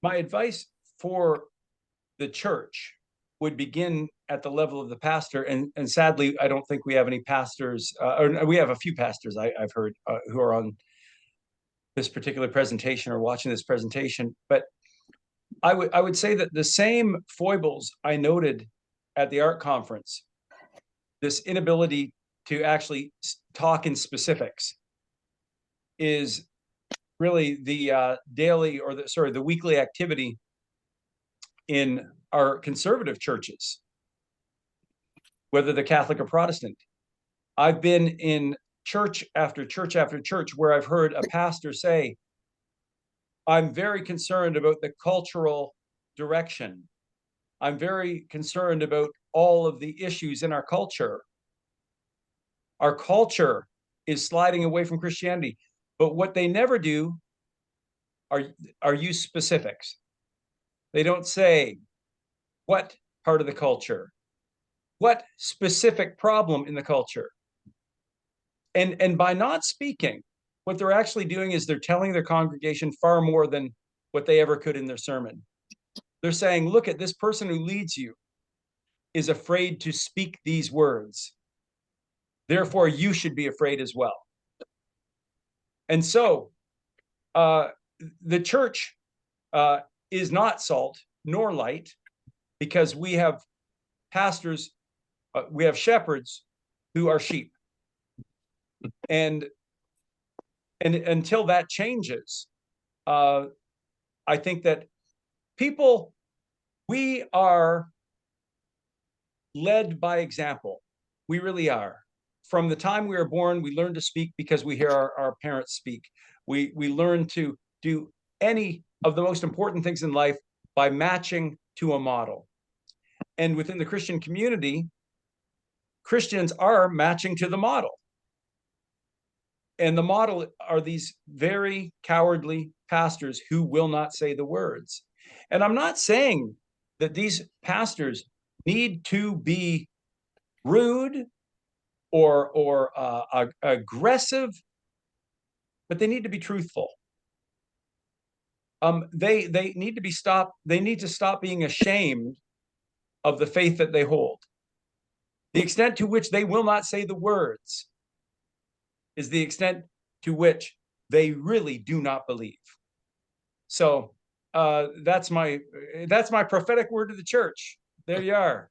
advice for the church would begin at the level of the pastor, and sadly, I don't think we have any pastors, or we have a few pastors I've heard who are on this particular presentation or watching this presentation. But I would say that the same foibles I noted at the art conference, this inability to actually talk in specifics, is really the daily, or the weekly activity in our conservative churches, whether they're Catholic or Protestant. I've been in church after church after church where I've heard a pastor say, I'm very concerned about the cultural direction. I'm very concerned about all of the issues in our culture. Our culture is sliding away from Christianity, but what they never do are use specifics. They don't say what part of the culture, what specific problem in the culture. And by not speaking, what they're actually doing is they're telling their congregation far more than what they ever could in their sermon. They're saying, look at this person who leads you is afraid to speak these words. Therefore, you should be afraid as well. And so the church is not salt nor light, because we have pastors, we have shepherds who are sheep. And until that changes, I think that we are led by example. We really are. From the time we are born, we learn to speak because we hear our parents speak. We learn to do any of the most important things in life by matching to a model. And within the Christian community, Christians are matching to the model. And the model are these very cowardly pastors who will not say the words. And I'm not saying that these pastors need to be rude or aggressive, but they need to be truthful. They need to stop being ashamed of the faith that they hold. The extent to which they will not say the words is the extent to which they really do not believe. So that's my prophetic word to the church. There you are.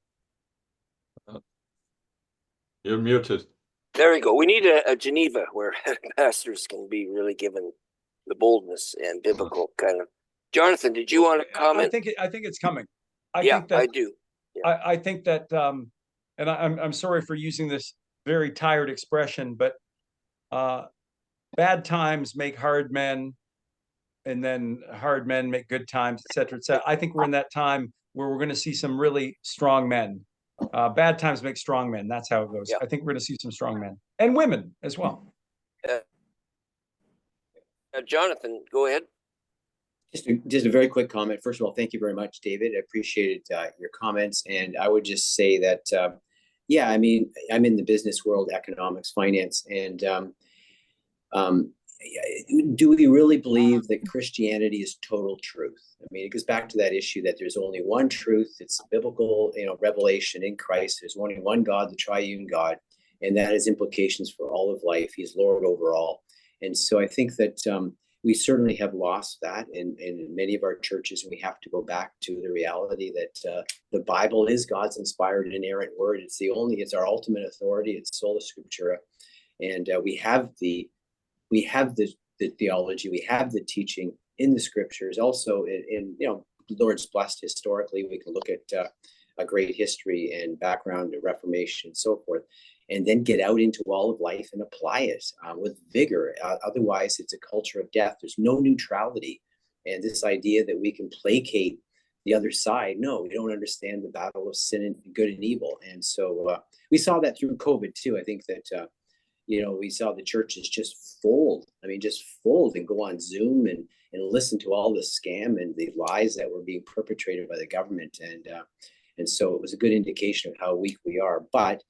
You're muted. There we go. We need a Geneva where pastors can be really given the boldness and biblical kind of. Jonathan, did you want to comment? I think it's coming. I do. Yeah. I think that, and I'm sorry for using this very tired expression, but bad times make hard men, and then hard men make good times, et cetera, et cetera. I think we're in that time where we're going to see some really strong men. Bad times make strong men. That's how it goes. Yeah. I think we're going to see some strong men and women as well. Jonathan, go ahead. Just a very quick comment. First of all, thank you very much, David. I appreciated your comments. And I would just say that, yeah, I mean, I'm in the business world, economics, finance, and do we really believe that Christianity is total truth? I mean, it goes back to that issue that there's only one truth. It's biblical, revelation in Christ. There's only one God, the triune God, and that has implications for all of life. He's Lord over all. And so I think that we certainly have lost that in many of our churches, and we have to go back to the reality that the Bible is God's inspired and inerrant word. It's our ultimate authority. It's sola scriptura, and we have the theology, we have the teaching in the scriptures. Also, Lord's blessed historically. We can look at a great history and background, of Reformation, and so forth, and then get out into all of life and apply it with vigor. Otherwise, it's a culture of death. There's no neutrality. And this idea that we can placate the other side, no, we don't understand the battle of sin and good and evil. And so we saw that through COVID too. I think that, we saw the churches just fold. I mean, just fold and go on Zoom and listen to all the scam and the lies that were being perpetrated by the government. And so it was a good indication of how weak we are. But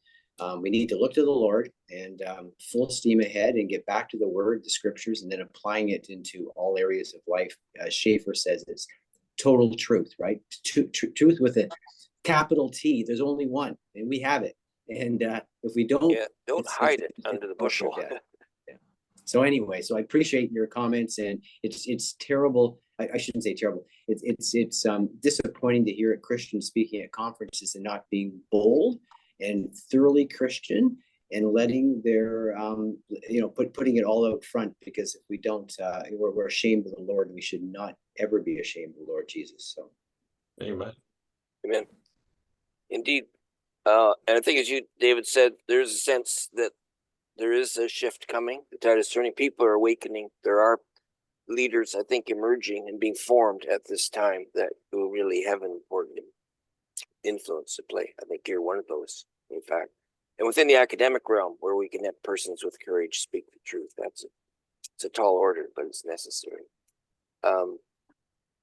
we need to look to the Lord and full steam ahead and get back to the word, the scriptures, and then applying it into all areas of life. As Schaeffer says, it's total truth, right? Truth with a capital T. There's only one, and we have it. And if we don't, don't hide it under the bushel. Yeah. So anyway, so I appreciate your comments, and it's terrible. I shouldn't say terrible. It's disappointing to hear Christians speaking at conferences and not being bold and thoroughly Christian and letting their putting it all out front, because if we don't, we're ashamed of the Lord, and we should not ever be ashamed of the Lord Jesus. So, Amen. Amen. Indeed. And I think, as you, David, said, there's a sense that there is a shift coming. The tide is turning. People are awakening. There are leaders, I think, emerging and being formed at this time that will really have an important influence to play. I think you're one of those, in fact. And within the academic realm, where we can have persons with courage speak the truth, it's a tall order, but it's necessary.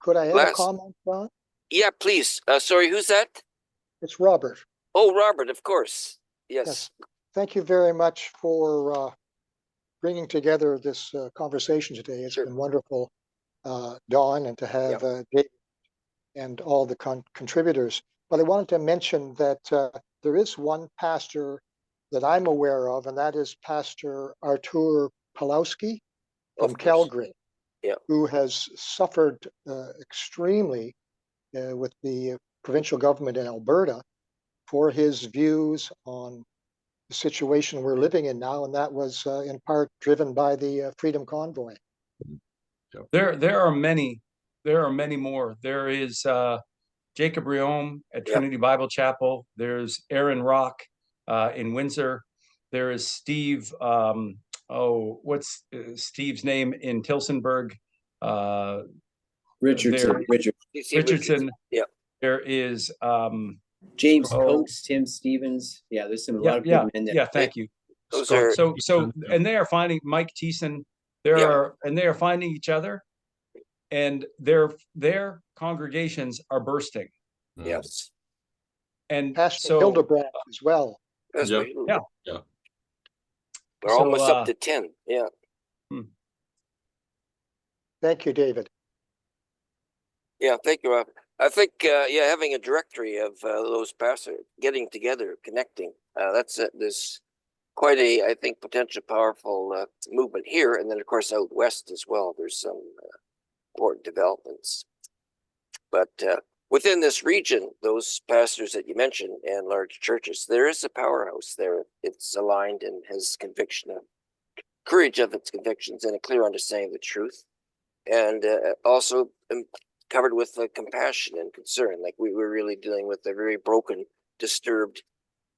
Could I have a comment, Ron? Yeah, please. Sorry, who's that? It's Robert. Oh, Robert, of course. Yes. Thank you very much for bringing together this conversation today. It's been wonderful, Dawn, and to have David and all the contributors. But I wanted to mention that there is one pastor that I'm aware of, and that is Pastor Artur Pawlowski from Calgary, who has suffered extremely with the provincial government in Alberta for his views on the situation we're living in now, and that was in part driven by the Freedom Convoy. There are many more. There is Jacob Riome at Trinity Bible Chapel. There's Aaron Rock in Windsor. There is Steve. What's Steve's name in Tilsonburg? Richardson. Yeah. There is James Coates, Tim Stevens. Yeah, there's a lot of good men there. Yeah, thank you. And they are finding Mike Thiessen. They are finding each other, and their congregations are bursting. Yes. And Pastor Hildebrand as well. Yeah. We're almost up to 10. Yeah. Thank you, David. Yeah, thank you, Rob. I think, having a directory of those pastors getting together, connecting, there's quite a, I think, potential powerful movement here. And then, of course, out west as well, there's some important developments. But within this region, those pastors that you mentioned and large churches, there is a powerhouse there. It's aligned and has conviction, courage of its convictions, and a clear understanding of the truth. And also covered with compassion and concern. Like we were really dealing with a very broken, disturbed,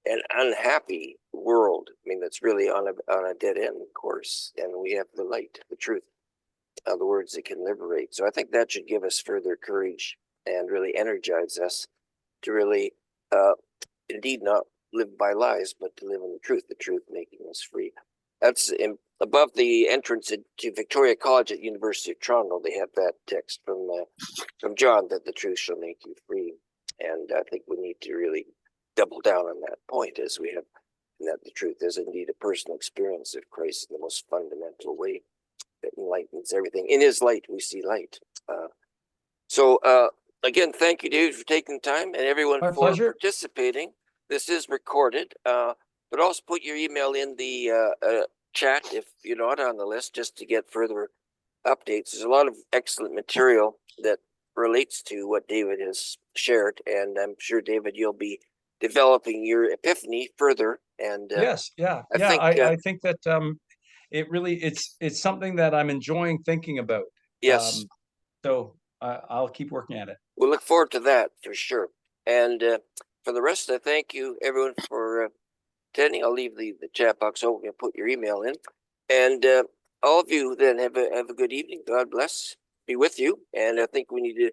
and unhappy world. I mean, that's really on a dead end course. And we have the light, the truth, the words that can liberate. So I think that should give us further courage and really energize us to really, indeed, not live by lies, but to live in the truth making us free. That's above the entrance to Victoria College at University of Toronto. They have that text from John, that the truth shall make you free. And I think we need to really double down on that point, as we have, and that the truth is indeed a personal experience of Christ in the most fundamental way. that enlightens everything. In his light, we see light. Again, thank you, David, for taking time, and everyone My for pleasure. participating. This is recorded, but also put your email in the chat if you're not on the list, just to get further updates. There's a lot of excellent material that relates to what David has shared, and I'm sure, David, you'll be developing your epiphany further. And Yes, yeah, I yeah. think, I think that it really it's something that I'm enjoying thinking about. yes, So I'll keep working at it. we'll look forward to that for sure. And for the rest, I thank you, everyone, for attending. I'll leave the chat box open and put your email in. And all of you then have a good evening. God bless, be with you. And I think we need to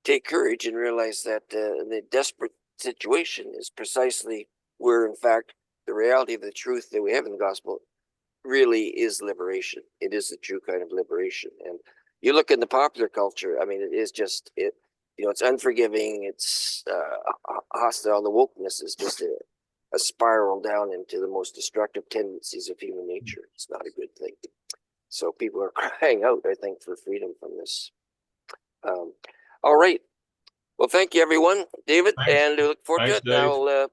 take courage and realize that the desperate situation is precisely where, in fact, the reality of the truth that we have in the gospel really is liberation. It is the true kind of liberation. And you look in the popular culture, I mean, it is just it's unforgiving, it's hostile. The wokeness is just a spiral down into the most destructive tendencies of human nature. It's not a good thing. So people are crying out, I think, for freedom from this. All right. Well, thank you, everyone, David, Thanks. and we look forward Thanks, to it. Dave. Now,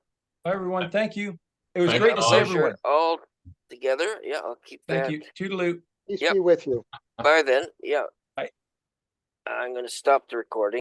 Bye, everyone. Thank you. It was Thank great you, to see Don. everyone. all together. Yeah, I'll keep Thank that. you. Toodaloo. Peace Yep. be with you. Bye then. Yeah. Bye. I'm going to stop the recording.